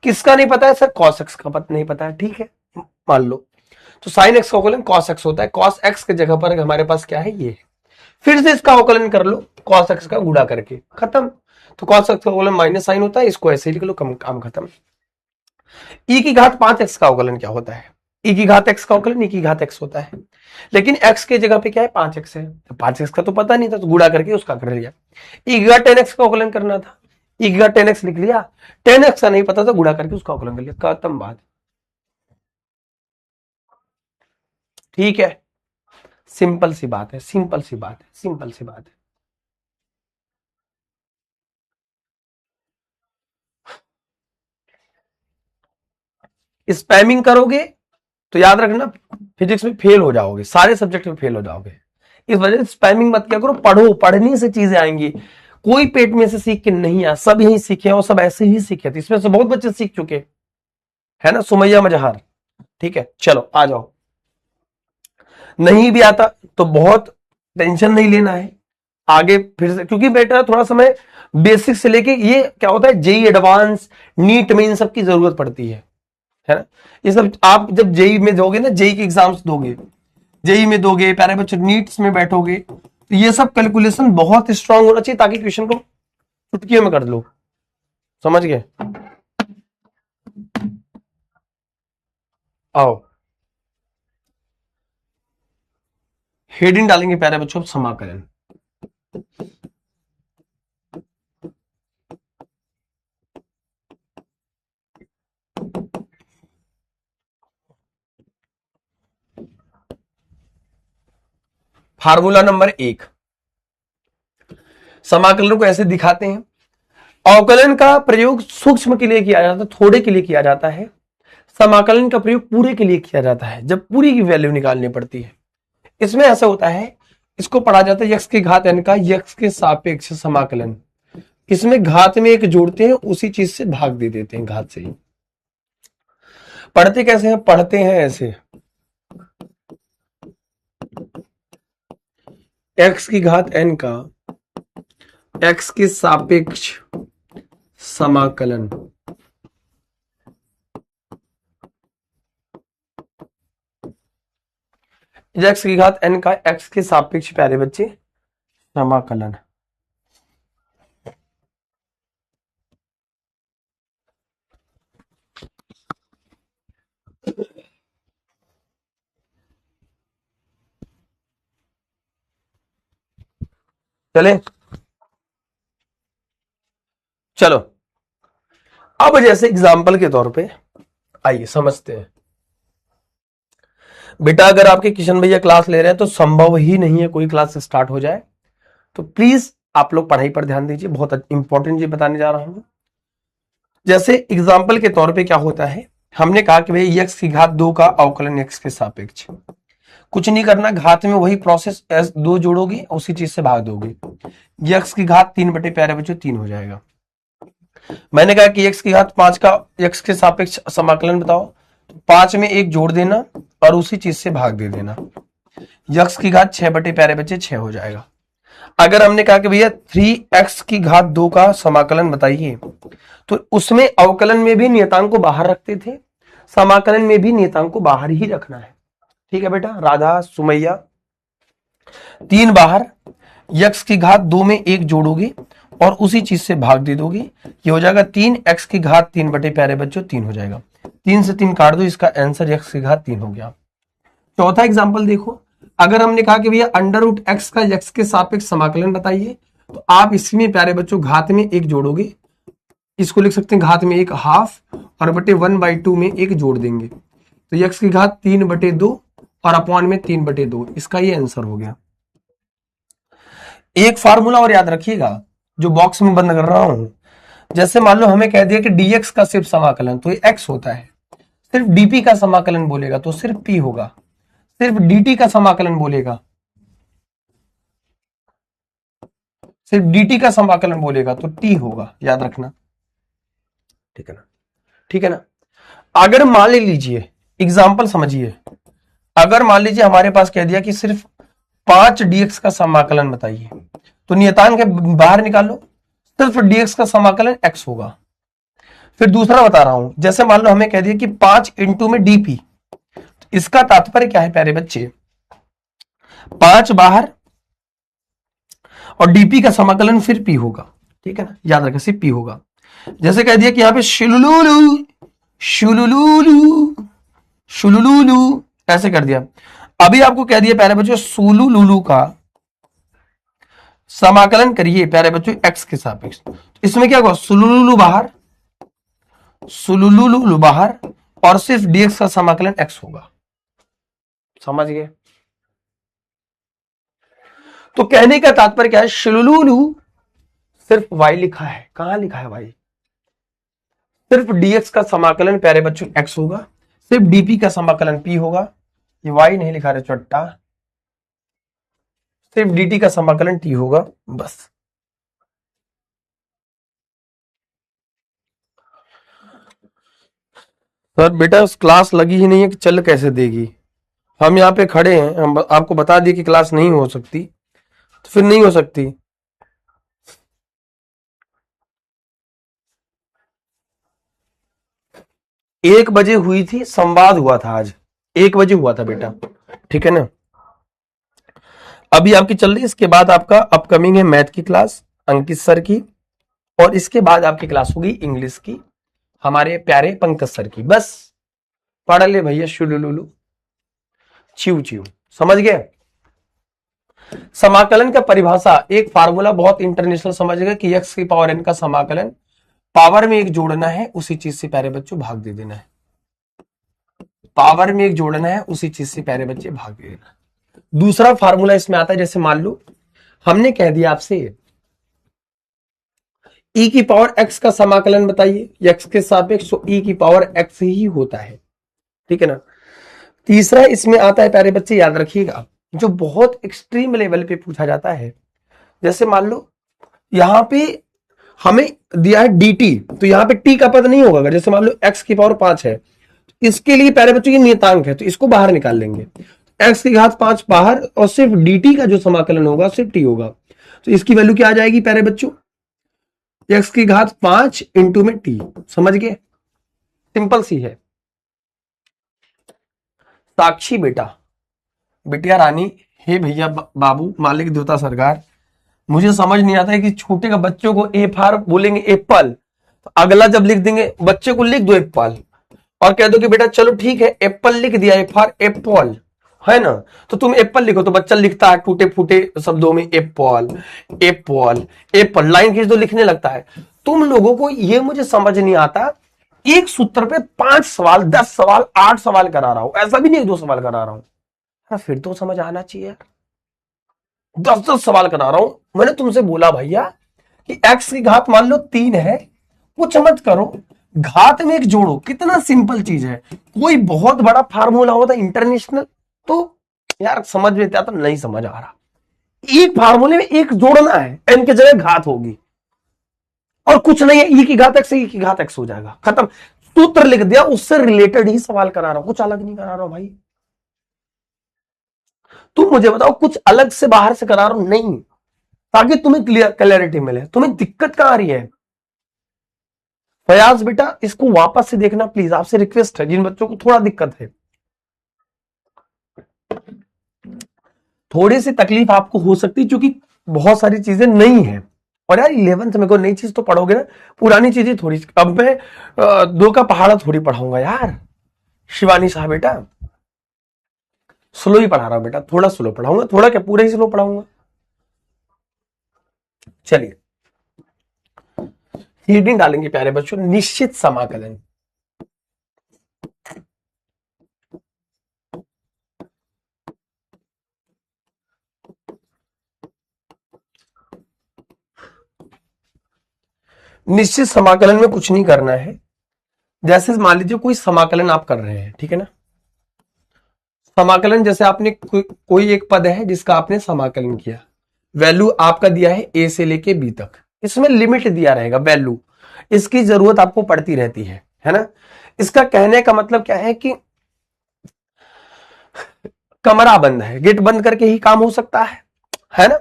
किसका नहीं पता है सर, कॉस एक्स का नहीं पता है, ठीक है, मान लो। तो साइन एक्स का अवकलन कॉस एक्स होता है, कॉस एक्स की जगह पर हमारे पास क्या है, ये। फिर से इसका अवकलन कर लो कॉस एक्स का गुणा करके, खत्म। तो कॉस एक्स का अवकलन माइनस साइन होता है, इसको ऐसे ही लिख लो, काम खत्म। ई की घात 5x का अवकलन क्या होता है, ई की घात x का अवकलन ई की घात x होता है, लेकिन x के जगह पे क्या है 5x है, तो 5x का तो पता नहीं था, तो गुणा करके उसका कर लिया। ई की घात 10x का अवकलन करना था, ई की घात 10x लिख लिया, 10x का नहीं पता था, गुणा करके उसका अवकलन कर लिया, खत्म बात, ठीक है। सिंपल सी बात है, सिंपल सी बात है, सिंपल सी बात है। स्पैमिंग करोगे तो याद रखना फिजिक्स में फेल हो जाओगे, सारे सब्जेक्ट में फेल हो जाओगे। इस वजह से स्पैमिंग मत किया करो, पढ़ो, पढ़ने से चीजें आएंगी। कोई पेट में से सीख के नहीं आया, सब यही सीखे और सब ऐसे ही सीखे थे, इसमें से बहुत बच्चे सीख चुके, है ना, सुमैया मजहार, ठीक है। चलो आ जाओ, नहीं भी आता तो बहुत टेंशन नहीं लेना है, आगे फिर से, क्योंकि बेटा थोड़ा समय बेसिक से लेके ये क्या होता है, जेई एडवांस, नीट में इन सब की जरूरत पड़ती है ना। ये सब आप जब जेई में दोगे ना, जेई के एग्जाम्स दोगे, जेई में दोगे, प्यारे बच्चों नीट्स में बैठोगे, तो ये सब कैलकुलेशन बहुत स्ट्रांग होना चाहिए ताकि क्वेश्चन को चुटकियों में कर लो। समझ गए? आओ हेडिंग डालेंगे प्यारे बच्चों, समाकलन। फार्मूला नंबर 1, समाकलन को ऐसे दिखाते हैं। अवकलन का प्रयोग सूक्ष्म के लिए किया जाता है, थोड़े के लिए किया जाता है। समाकलन का प्रयोग पूरे के लिए किया जाता है, जब पूरी की वैल्यू निकालनी पड़ती है। इसमें ऐसा होता है, इसको पढ़ा जाता है यक्स की घात n का यक्स के सापेक्ष समाकलन। इसमें घात में एक जोड़ते हैं, उसी चीज से भाग दे देते हैं घात से ही। पढ़ते कैसे हैं? पढ़ते हैं ऐसे, x की घात n का x के सापेक्ष समाकलन। x की घात n का x के सापेक्ष प्यारे बच्चे समाकलन। चले, चलो अब जैसे एग्जाम्पल के तौर पे आइए समझते हैं। बेटा अगर आपके किशन भैया क्लास ले रहे हैं तो संभव ही नहीं है कोई क्लास स्टार्ट हो जाए, तो प्लीज आप लोग पढ़ाई पर ध्यान दीजिए, बहुत इंपॉर्टेंट चीज बताने जा रहा हूं। जैसे एग्जाम्पल के तौर पे क्या होता है, हमने कहा कि भाई x की घात 2 का अवकलन x के सापेक्ष। कुछ नहीं करना, घात में वही प्रोसेस, s 2 जोड़ोगे उसी चीज से भाग दोगे। x की घात 3 बटे प्यारे बच्चों 3 हो जाएगा। मैंने कहा कि x की घात 5 का x के सापेक्ष समाकलन बताओ, तो 5 में 1 जोड़ देना और उसी चीज से भाग दे देना। x की घात 6 बटे प्यारे बच्चे 6 हो जाएगा। अगर हमने कहा कि भैया 3x की घात 2 का समाकलन बताइए, तो उसमें अवकलन में भी नियतांक को बाहर रखते थे, समाकलन में भी नियतांक को बाहर ही रखना है। ठीक है बेटा, राधा सुमैया, 3 बाहर, x की घात 2 में 1 जोड़ोगे और उसी चीज से भाग दे दोगे, ये हो जाएगा 3x की घात 3 बटे प्यारे बच्चों 3 हो जाएगा। 3 से 3 काट दो, इसका आंसर x की घात 3 हो गया। चौथा एग्जाम्पल देखो, अगर हमने कहा कि भैया अंडर रूट एक्स का x के सापेक्ष समाकलन बताइए, तो आप इसमें प्यारे बच्चों घात में 1 जोड़ोगे, इसको लिख सकते हैं घात में 1 हाफ, और बटे 1/2 में 1 जोड़ देंगे, तो x की घात 3/2 और अपॉन में 3/2, इसका ये आंसर हो गया। एक फार्मूला और याद रखिएगा जो बॉक्स में बंद कर रहा हूं। जैसे मान लो हमें कह दिया कि dx का सिर्फ समाकलन, तो ये x होता है। सिर्फ dp का समाकलन बोलेगा तो सिर्फ p होगा। सिर्फ dt का समाकलन बोलेगा, सिर्फ dt का समाकलन बोलेगा तो t होगा, याद रखना। ठीक है ना? ठीक है ना? अगर मान लीजिए, एग्जाम्पल समझिए, अगर मान लीजिए हमारे पास कह दिया कि सिर्फ 5 dx का समाकलन बताइए, तो नियतांक के बाहर निकालो, सिर्फ dx का समाकलन x होगा। फिर दूसरा बता रहा हूं, जैसे मान लो हमें कह दिया कि 5 इंटू में dp, इसका तात्पर्य क्या है प्यारे बच्चे, 5 बाहर और dp का समाकलन फिर p होगा। ठीक है ना? याद रखें सिर्फ p होगा। जैसे कह दिया कि यहां पे शुलुलुलु शुलुलुलु शुलुलुलु, ऐसे कर दिया। अभी आपको कह दिया प्यारे बच्चों सुलुलुलु का समाकलन करिए प्यारे बच्चों x के सापेक्ष, इसमें क्या होगा, सुलुलुलु बाहर, सुलुलुलु बाहर, और सिर्फ dx का समाकलन x होगा। समझ गए? तो कहने का तात्पर्य क्या है, शुलुलुलु सिर्फ y लिखा है, कहां लिखा है y, सिर्फ dx का समाकलन प्यारे बच्चों x होगा, सिर्फ dp का समाकलन p होगा। ये y नहीं लिखा रहे चट्टा, सिर्फ dt का समाकलन t होगा, बस। सर बेटा क्लास लगी ही नहीं है कि चल कैसे देगी, हम यहाँ पे खड़े हैं, हम आपको बता दिए कि क्लास नहीं हो सकती, तो फिर नहीं हो सकती। एक बजे हुई थी, संवाद हुआ था आज 1 बजे हुआ था बेटा, ठीक है ना? अभी आपकी चल रही है, इसके बाद आपका अपकमिंग है मैथ की क्लास अंकित सर की, और इसके बाद आपकी क्लास होगी इंग्लिश की हमारे प्यारे पंकज सर की। बस पढ़ ले भैया, शुलुलुलु चिव चिव, समझ गए। समाकलन का परिभाषा, एक फार्मूला बहुत इंटरनेशनल समझ गए कि x की पावर n का समाकलन पावर में एक जोड़ना है, उसी चीज से प्यारे बच्चों भाग दे देना है। पावर में एक जोड़ना है, उसी चीज से प्यारे बच्चे भाग दे देना। दूसरा फार्मूला इसमें आता है, जैसे मान लो हमने कह दिया आपसे e की पावर x का समाकलन बताइए, x के सापेक्ष तो e की पावर x ही होता है, ठीक है ना। तीसरा इसमें आता है प्यारे बच्चे, याद रखिएगा, जो बहुत एक्सट्रीम लेवल पे पूछा जाता है। जैसे मान लो यहां पे हमें दिया है dt, तो यहां पे t का पद नहीं होगा। जैसे मान लो x की पावर 5 है, इसके लिए प्यारे बच्चों ये नियतांक है, तो इसको बाहर निकाल लेंगे, x की घात 5 बाहर, और सिर्फ dt का जो समाकलन होगा सिर्फ t होगा। तो इसकी वैल्यू क्या आ जाएगी प्यारे बच्चों, x की घात 5 इंटू में t, समझ गए, सिंपल सी है। साक्षी बेटा, बिटिया रानी, हे भैया बाबू मालिक देवता सरकार, मुझे समझ नहीं आता है कि छोटे का बच्चों को ए फॉर बोलेंगे एप्पल, तो अगला जब लिख देंगे बच्चे को लिख दो एप्पल, और कह दो कि बेटा चलो ठीक है एप्पल लिख दिया, ए फॉर एप्पल है ना, तो तुम एप्पल लिखो, तो बच्चा लिखता है टूटे फूटे शब्दों में एप्पल एप्पल एप्पल, लाइन खींच दो लिखने लगता है। तुम लोगों को ये मुझे समझ नहीं आता, एक सूत्र पे 5 सवाल 10 सवाल 8 सवाल करा रहा हूं, ऐसा भी नहीं 2 सवाल करा रहा हूं, फिर तो समझ आना चाहिए यार। 10 सवाल करा रहा हूं। मैंने तुमसे बोला भैया कि x की घात मान लो 3 है, कुछ मत करो, घात में एक जोड़ो, कितना सिंपल चीज है। कोई बहुत बड़ा फार्मूला होता इंटरनेशनल तो यार समझ में आता, नहीं समझ आ रहा। एक फार्मूले में एक जोड़ना है, n की जगह घात होगी, और कुछ नहीं है, e की घात x, e की घात x हो जाएगा, खत्म। सूत्र लिख दिया, उससे रिलेटेड ही सवाल करा रहा हूं, कुछ अलग नहीं करा रहा हूं भाई। तुम मुझे बताओ कुछ अलग से बाहर से करा रहा हूं नहीं, ताकि तुम्हें क्लियरिटी मिले। तुम्हें दिक्कत कहां आ रही है फयाज बेटा, इसको वापस से देखना प्लीज, आपसे रिक्वेस्ट है, जिन बच्चों को थोड़ा दिक्कत है, थोड़ी सी तकलीफ आपको हो सकती है, क्योंकि बहुत सारी चीजें नई हैं। और यार 11th में कोई नई चीज तो पढ़ोगे ना, पुरानी चीजें थोड़ी, अब मैं 2 का पहाड़ा थोड़ी पढ़ाऊंगा यार। शिवानी साहब बेटा स्लो ही पढ़ा रहा हूं बेटा, थोड़ा स्लो पढ़ाऊंगा, थोड़ा क्या पूरा ही स्लो पढ़ाऊंगा। चलिए हीडिंग डालेंगे प्यारे बच्चों, निश्चित समाकलन। निश्चित समाकलन में कुछ नहीं करना है। जैसे मान लीजिए कोई समाकलन आप कर रहे हैं, ठीक है ना, समाकलन जैसे आपने कोई एक पद है जिसका आपने समाकलन किया, वैल्यू आपका दिया है ए से लेके बी तक, इसमें लिमिट दिया रहेगा वैल्यू, इसकी जरूरत आपको पड़ती रहती है ना। इसका कहने का मतलब क्या है कि कमरा बंद है, गेट बंद करके ही काम हो सकता है ना,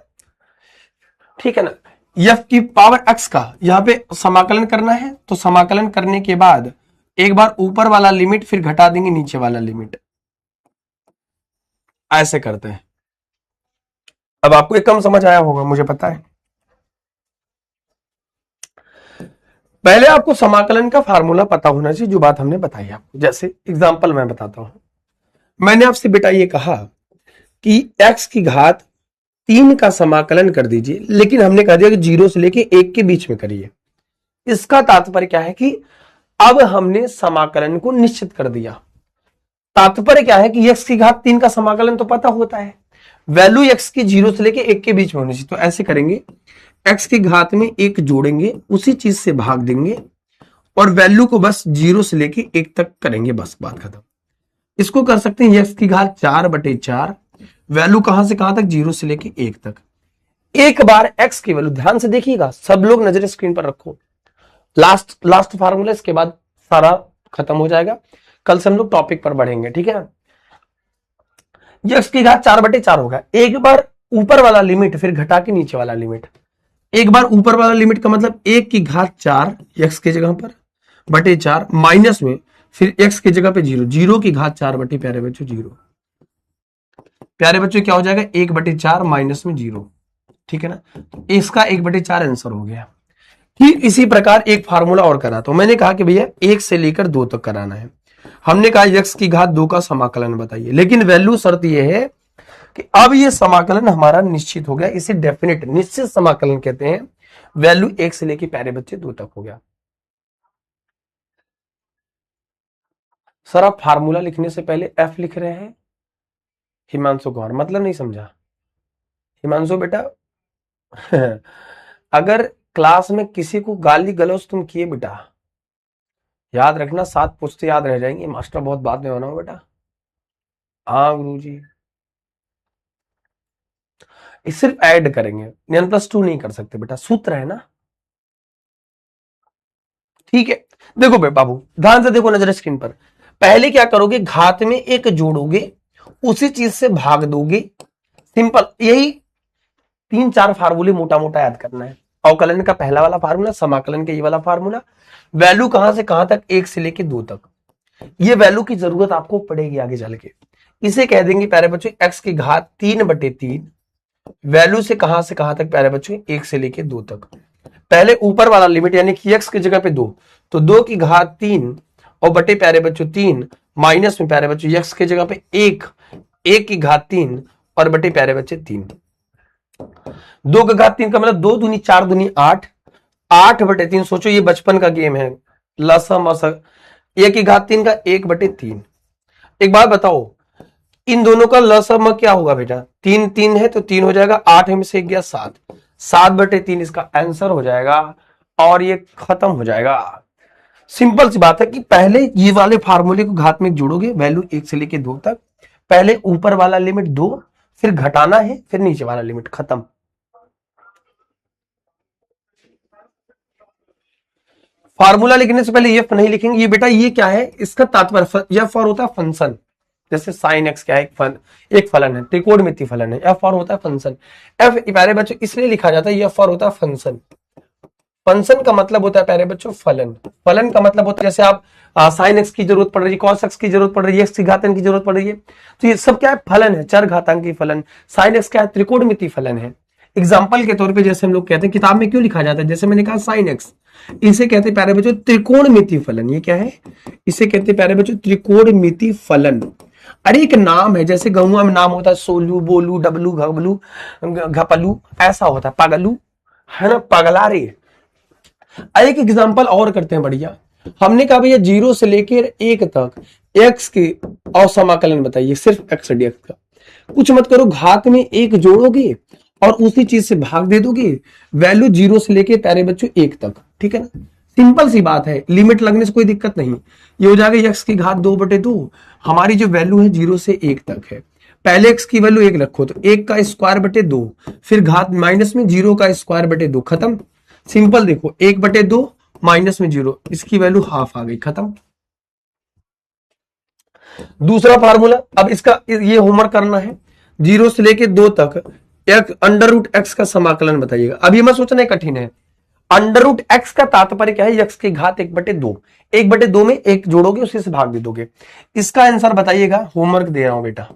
ठीक है ना। एफ की पावर एक्स का यहां पे समाकलन करना है, तो समाकलन करने के बाद एक बार ऊपर वाला लिमिट फिर घटा देंगे नीचे वाला लिमिट, ऐसे करते हैं। अब आपको एक कम समझ आया होगा मुझे पता है। पहले आपको समाकलन का फार्मूला पता होना चाहिए, जो बात हमने बताई आपको। जैसे एग्जांपल मैं बताता हूं, मैंने आपसे बेटा ये कहा कि x की घात 3 का समाकलन कर दीजिए, लेकिन हमने कह दिया कि 0 से लेके 1 के बीच में करिए। इसका तात्पर्य क्या है कि अब हमने समाकलन को निश्चित कर दिया। तात्पर्य क्या है कि x की घात 3 का समाकलन तो पता होता है, वैल्यू x की 0 से लेके 1 के बीच में होनी चाहिए। तो ऐसे करेंगे, x की घात में 1 जोड़ेंगे, उसी चीज से भाग देंगे, और वैल्यू को बस 0 से लेके 1 तक करेंगे, बस बात खत्म। इसको कर सकते हैं x की घात 4/4, वैल्यू कहां से कहां तक, 0 से लेके 1 तक। एक बार x की वैल्यू, ध्यान से देखिएगा, सब लोग नजर स्क्रीन पर रखो, लास्ट फार्मूला, इसके बाद सारा खत्म हो जाएगा। कल से हम लोग टॉपिक पर बढ़ेंगे, ठीक है ना। x की घात 4/4 होगा, एक बार ऊपर वाला लिमिट फिर घटा के नीचे वाला लिमिट। एक बार ऊपर वाला लिमिट का मतलब 1 की घात 4 x की जगह पर बटे 4 माइनस में फिर x की जगह पे 0, 0 की घात 4 बटे प्यारे बच्चों 0, प्यारे बच्चों क्या हो जाएगा 1/4 माइनस में 0, ठीक है ना। तो इसका 1/4 आंसर हो गया। फिर इसी प्रकार एक फार्मूला और करा, तो मैंने कहा कि भैया 1 से लेकर 2 तक कराना है। हमने कहा x की घात 2 का समाकलन बताइए, लेकिन वैल्यू शर्त यह है कि अब ये समाकलन हमारा निश्चित हो गया, इसे डेफिनेट निश्चित समाकलन कहते हैं। वैल्यू 1 से लेकर प्यारे बच्चे 2 तक हो गया। सर आप फार्मूला लिखने से पहले f लिख रहे हैं? हिमांशु कुमार, मतलब नहीं समझा हिमांशु बेटा। अगर क्लास में किसी को गाली गलौज तुम किए बेटा, याद रखना 7 पुश्ते याद रह जाएंगे, मास्टर बहुत बाद में बनाओ बेटा। हाँ गुरुजी, इस सिर्फ ऐड करेंगे, n+2 नहीं कर सकते बेटा, सूत्र है ना, ठीक है। देखो बे बाबू ध्यान से देखो, नजर स्क्रीन पर। पहले क्या करोगे, घात में एक जोड़ोगे, उसी चीज से भाग दोगे, सिंपल। यही 3-4 फार्मूले मोटा मोटा याद करना है। अवकलन का पहला वाला फार्मूला, समाकलन का ये वाला फार्मूला, वैल्यू कहां से कहां तक, 1 से लेके 2 तक। ये वैल्यू की जरूरत आपको पड़ेगी आगे चल के। इसे कह देंगे प्यारे बच्चों x की घात 3/3, वैल्यू से कहां तक प्यारे बच्चों, 1 से लेके 2 तक। पहले ऊपर वाला लिमिट यानी कि x की जगह पे 2, तो 2 की घात 3 और बटे प्यारे बच्चों 3, माइनस में प्यारे बच्चों x की जगह पे 1 की घात 3 और बटे प्यारे बच्चे 3। 2 की घात 3 का मतलब 2 दूनी 4 दूनी 8, 8/3। सोचो ये बचपन का गेम है, लसम असम। 1 की घात 3 का 1/3। एक बात बताओ, इन दोनों का लसम क्या होगा बेटा, 3 3 है तो 3 हो जाएगा, 8 में से 1 गया 7, 7/3 इसका आंसर हो जाएगा और ये खत्म हो जाएगा। सिंपल सी बात है कि पहले ये वाले फार्मूले को घात में जोड़ोगे, वैल्यू 1 से लेके 2 तक, पहले ऊपर वाला लिमिट 2, फिर घटाना है, फिर नीचे वाला लिमिट, खत्म। फार्मूला लिखने से पहले एफ नहीं लिखेंगे, ये बेटा ये क्या है, इसका तात्पर्य एफ और होता है फंक्शन। जैसे साइन एक्स क्या है, एक फलन है, त्रिकोणमितीय फलन है। एफ और होता है फंक्शन। एफ प्यारे बच्चों इसलिए लिखा जाता है, एफ और होता है फंक्शन। फंक्शन का मतलब होता है प्यारे बच्चों फलन। फलन का मतलब होता है जैसे आप साइन एक्स की जरूरत पड़ रही है, कॉस एक्स की जरूरत पड़ रही है, एक्स की घातांक की जरूरत पड़ रही है, तो ये सब क्या है, फलन है, चर घातांकी फलन। साइन एक्स क्या है, त्रिकोणमितीय फलन है। एग्जाम्पल के तौर पे जैसे हम लोग कहते हैं, किताब में क्यों लिखा जाता है, जैसे मैंने कहा साइन एक्स, इसे कहते हैं प्यारे बच्चों त्रिकोणमितीय फलन। ये क्या है, इसे कहते हैं प्यारे बच्चों त्रिकोणमितीय फलन। अरे एक नाम है, जैसे गहुआ में नाम होता है सोलू, बोलू, डबलू, घबलू, घपलू, ऐसा होता है पगलू, है ना, पगला रे। एक एग्जाम्पल और करते हैं बढ़िया। हमने कहा भैया 0 से लेकर 1 तक x के और समाकलन बताइए, सिर्फ x dx का। कुछ मत करो, घात में 1 जोड़ोगे और उसी चीज से भाग दे दोगे, वैल्यू 0 से लेके प्यारे बच्चों 1 तक, ठीक है ना। सिंपल सी बात है, लिमिट लगने से कोई दिक्कत नहीं। ये हो जाएगा x की घात 2/2, हमारी जो वैल्यू है 0 से 1 तक है। पहले x की वैल्यू 1 रखो, तो 1 का स्क्वायर बटे 2, फिर घात माइनस में 0 का स्क्वायर बटे 2, खत्म। सिंपल देखो, 1/2 माइनस में 0, इसकी वैल्यू हाफ आ गई, खत्म। दूसरा फार्मूला, अब इसका ये होमवर्क करना है, 0 से लेके 2 तक √x का समाकलन बताइएगा। अब ये मत सोचना कठिन है। √x का तात्पर्य क्या है, x की घात 1/2, 1/2 में 1 जोड़ोगे, उसी से भाग दे दोगे। इसका आंसर बताइएगा, होमवर्क दे रहा हूं बेटा।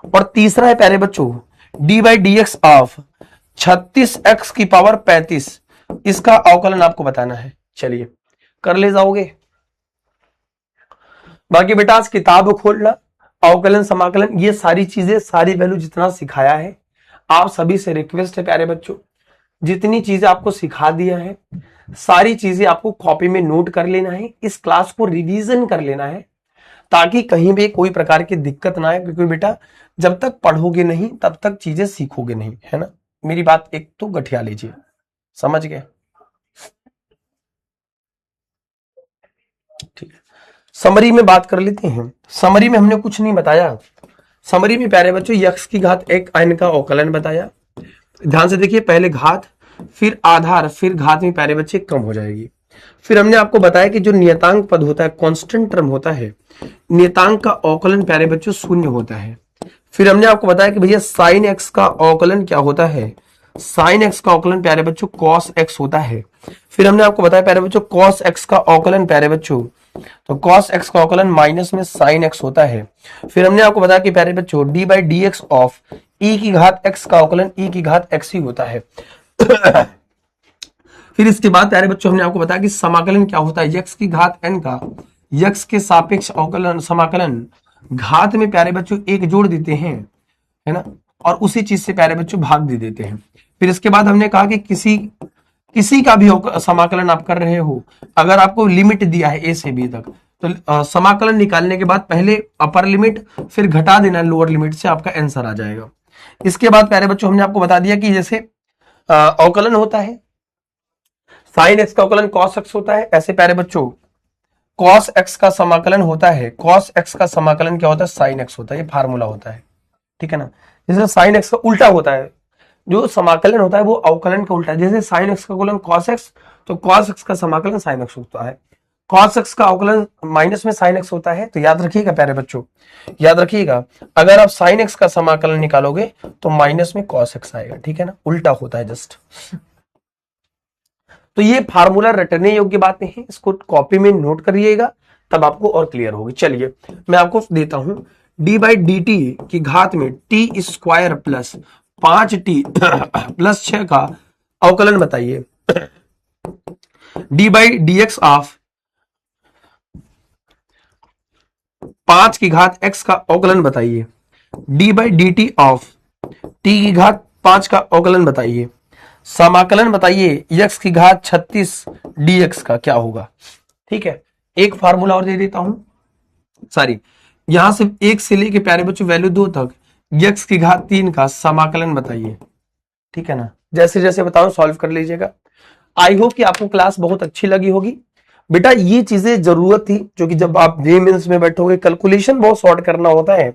और तीसरा है प्यारे बच्चों d/dx ऑफ 36x की पावर 35, इसका अवकलन आपको बताना है। चलिए कर ले जाओगे। बाकी बेटा आज किताब खोलना, अवकलन, समाकलन, ये सारी चीजें, सारी वैल्यू जितना सिखाया है, आप सभी से रिक्वेस्ट है प्यारे बच्चों, जितनी चीजें आपको सिखा दिया है, सारी चीजें आपको कॉपी में नोट कर लेना है, इस क्लास को रिवीजन कर लेना है, ताकि कहीं भी कोई प्रकार की दिक्कत ना आए। क्योंकि बेटा जब तक पढ़ोगे नहीं तब तक चीजें सीखोगे नहीं, है ना। मेरी बात एक तो गठिया लीजिए, समझ गए, ठीक है। समरी में बात कर लेते हैं। समरी में हमने कुछ नहीं बताया। समरी में प्यारे बच्चों x की घात 1n का अवकलन बताया। ध्यान से देखिए, पहले घात, फिर आधार, फिर घात में प्यारे बच्चे कम हो जाएगी। फिर हमने आपको बताया कि जो नियतांक पद होता है, कांस्टेंट टर्म होता है, नियतांक का अवकलन प्यारे बच्चों 0 होता है। फिर हमने आपको बताया कि भैया साइन एक्स का अवकलन क्या होता है, साइन एक्स का अवकलन प्यारे बच्चों cos x होता है। फिर हमने आपको बताया प्यारे बच्चों cos x का अवकलन प्यारे बच्चों तो cos x का अवकलन माइनस में sin x होता है। फिर हमने आपको बताया कि प्यारे बच्चों d by D X of e की घात x का अवकलन e की घात x ही होता है। फिर इसके बाद प्यारे बच्चों हमने आपको बताया कि समाकलन क्या होता है, x की घात n का x के सापेक्ष अवकलन समाकलन घात में प्यारे बच्चों एक जोड़ देते हैं, है ना, और उसी चीज से प्यारे बच्चों भाग दे देते हैं। फिर इसके बाद हमने कहा कि किसी का भी समाकलन आप कर रहे हो, अगर आपको लिमिट दिया है a से b तक, तो समाकलन निकालने के बाद पहले अपर लिमिट फिर घटा देना लोअर लिमिट से, आपका आंसर आ जाएगा। इसके बाद प्यारे बच्चों हमने आपको बता दिया कि जैसे अवकलन होता है साइन एक्स का अवकलन cos x होता है, ऐसे प्यारे बच्चों cos x का समाकलन होता है, cos x का समाकलन क्या होता है, sin x होता है। ये फार्मूला होता है, ठीक है ना। जैसे sin x का उल्टा होता है, जो समाकलन होता है वो अवकलन का उल्टा है। जैसे sin x का अवकलन cos x, तो cos x का समाकलन sin x होता है। cos x का अवकलन माइनस में sin x होता है। तो याद रखिएगा प्यारे बच्चों, याद रखिएगा, अगर आप sin x का समाकलन निकालोगे तो माइनस में cos x आएगा, ठीक है ना, उल्टा होता है जस्ट। तो ये फार्मूला रटने योग्य बातें हैं, इसको कॉपी में नोट करिएगा, तब आपको और क्लियर होगी। चलिए मैं आपको देता हूं d बाई डी टी की घात में T square plus 5t plus 6 का अवकलन बताइए। d by D X of 5 की घात x का अवकलन बताइए। d by D T of t की घात 5 का अवकलन बताइए। समाकलन बताइए x की घात 36 dx का क्या होगा। ठीक है, एक फार्मूला और दे देता हूं, सॉरी यहां से 1 से लेके प्यारे बच्चों वैल्यू 2 तक x की घात 3 का समाकलन बताइए। ठीक है ना, जैसे जैसे बताऊं सॉल्व कर लीजिएगा। आई होप कि आपको क्लास बहुत अच्छी लगी होगी। बेटा ये चीजें जरूरत थी, जो कि जब आप जे मेंस में बैठोगे कैलकुलेशन बहुत शॉर्ट करना होता है।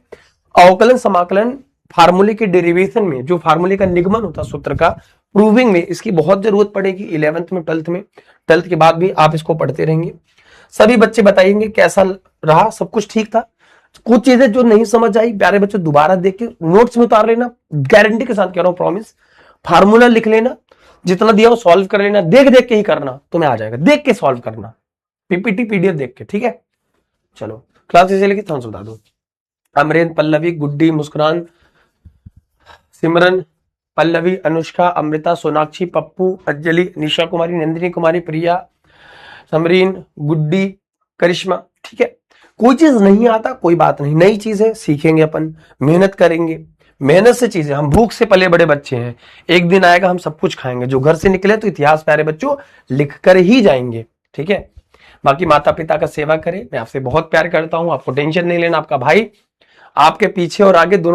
अवकलन समाकलन फार्मूले के डेरिवेशन में जो फार्मूले का निगमन होता है सूत्र का, प्रूविंग में इसकी बहुत जरूरत पड़ेगी 11th में, 12th में, 12th के बाद भी आप इसको पढ़ते रहेंगे। सभी बच्चे बताएंगे कैसा रहा, सब कुछ ठीक था। कुछ चीजें जो नहीं समझ आई प्यारे बच्चे दोबारा देख के नोट्स में उतार लेना, गारंटी के साथ कह रहा हूं, प्रॉमिस। फार्मूला लिख लेना, जितना दिया वो सॉल्व कर लेना, देख देख के ही करना, तुम्हें आ जाएगा, देख के सॉल्व करना, पीपीटी पीडीएफ देख के। ठीक है, चलो क्लास से लेके थोड़ा बता दो। अमरेंद्र, पल्लवी, गुड्डी, मुस्कुरान, सिमरन, पल्लवी, अनुष्का, अमृता, सोनाक्षी, पप्पू, अंजलि, निशा कुमारी, नंदिनी कुमारी, प्रिया, समरीन, गुड्डी, करिश्मा। ठीक है, कोई चीज नहीं आता कोई बात नहीं, नई चीज है, सीखेंगे अपन, मेहनत करेंगे, मेहनत से चीजें, हम भूख से पले बड़े बच्चे हैं, एक दिन आएगा हम सब कुछ खाएंगे। जो घर से निकले तो इतिहास प्यारे बच्चों लिख कर ही जाएंगे। ठीक है, बाकी माता पिता का सेवा करें। मैं आपसे बहुत प्यार करता हूं, आपको टेंशन नहीं लेना, आपका भाई आपके पीछे और आगे दोनों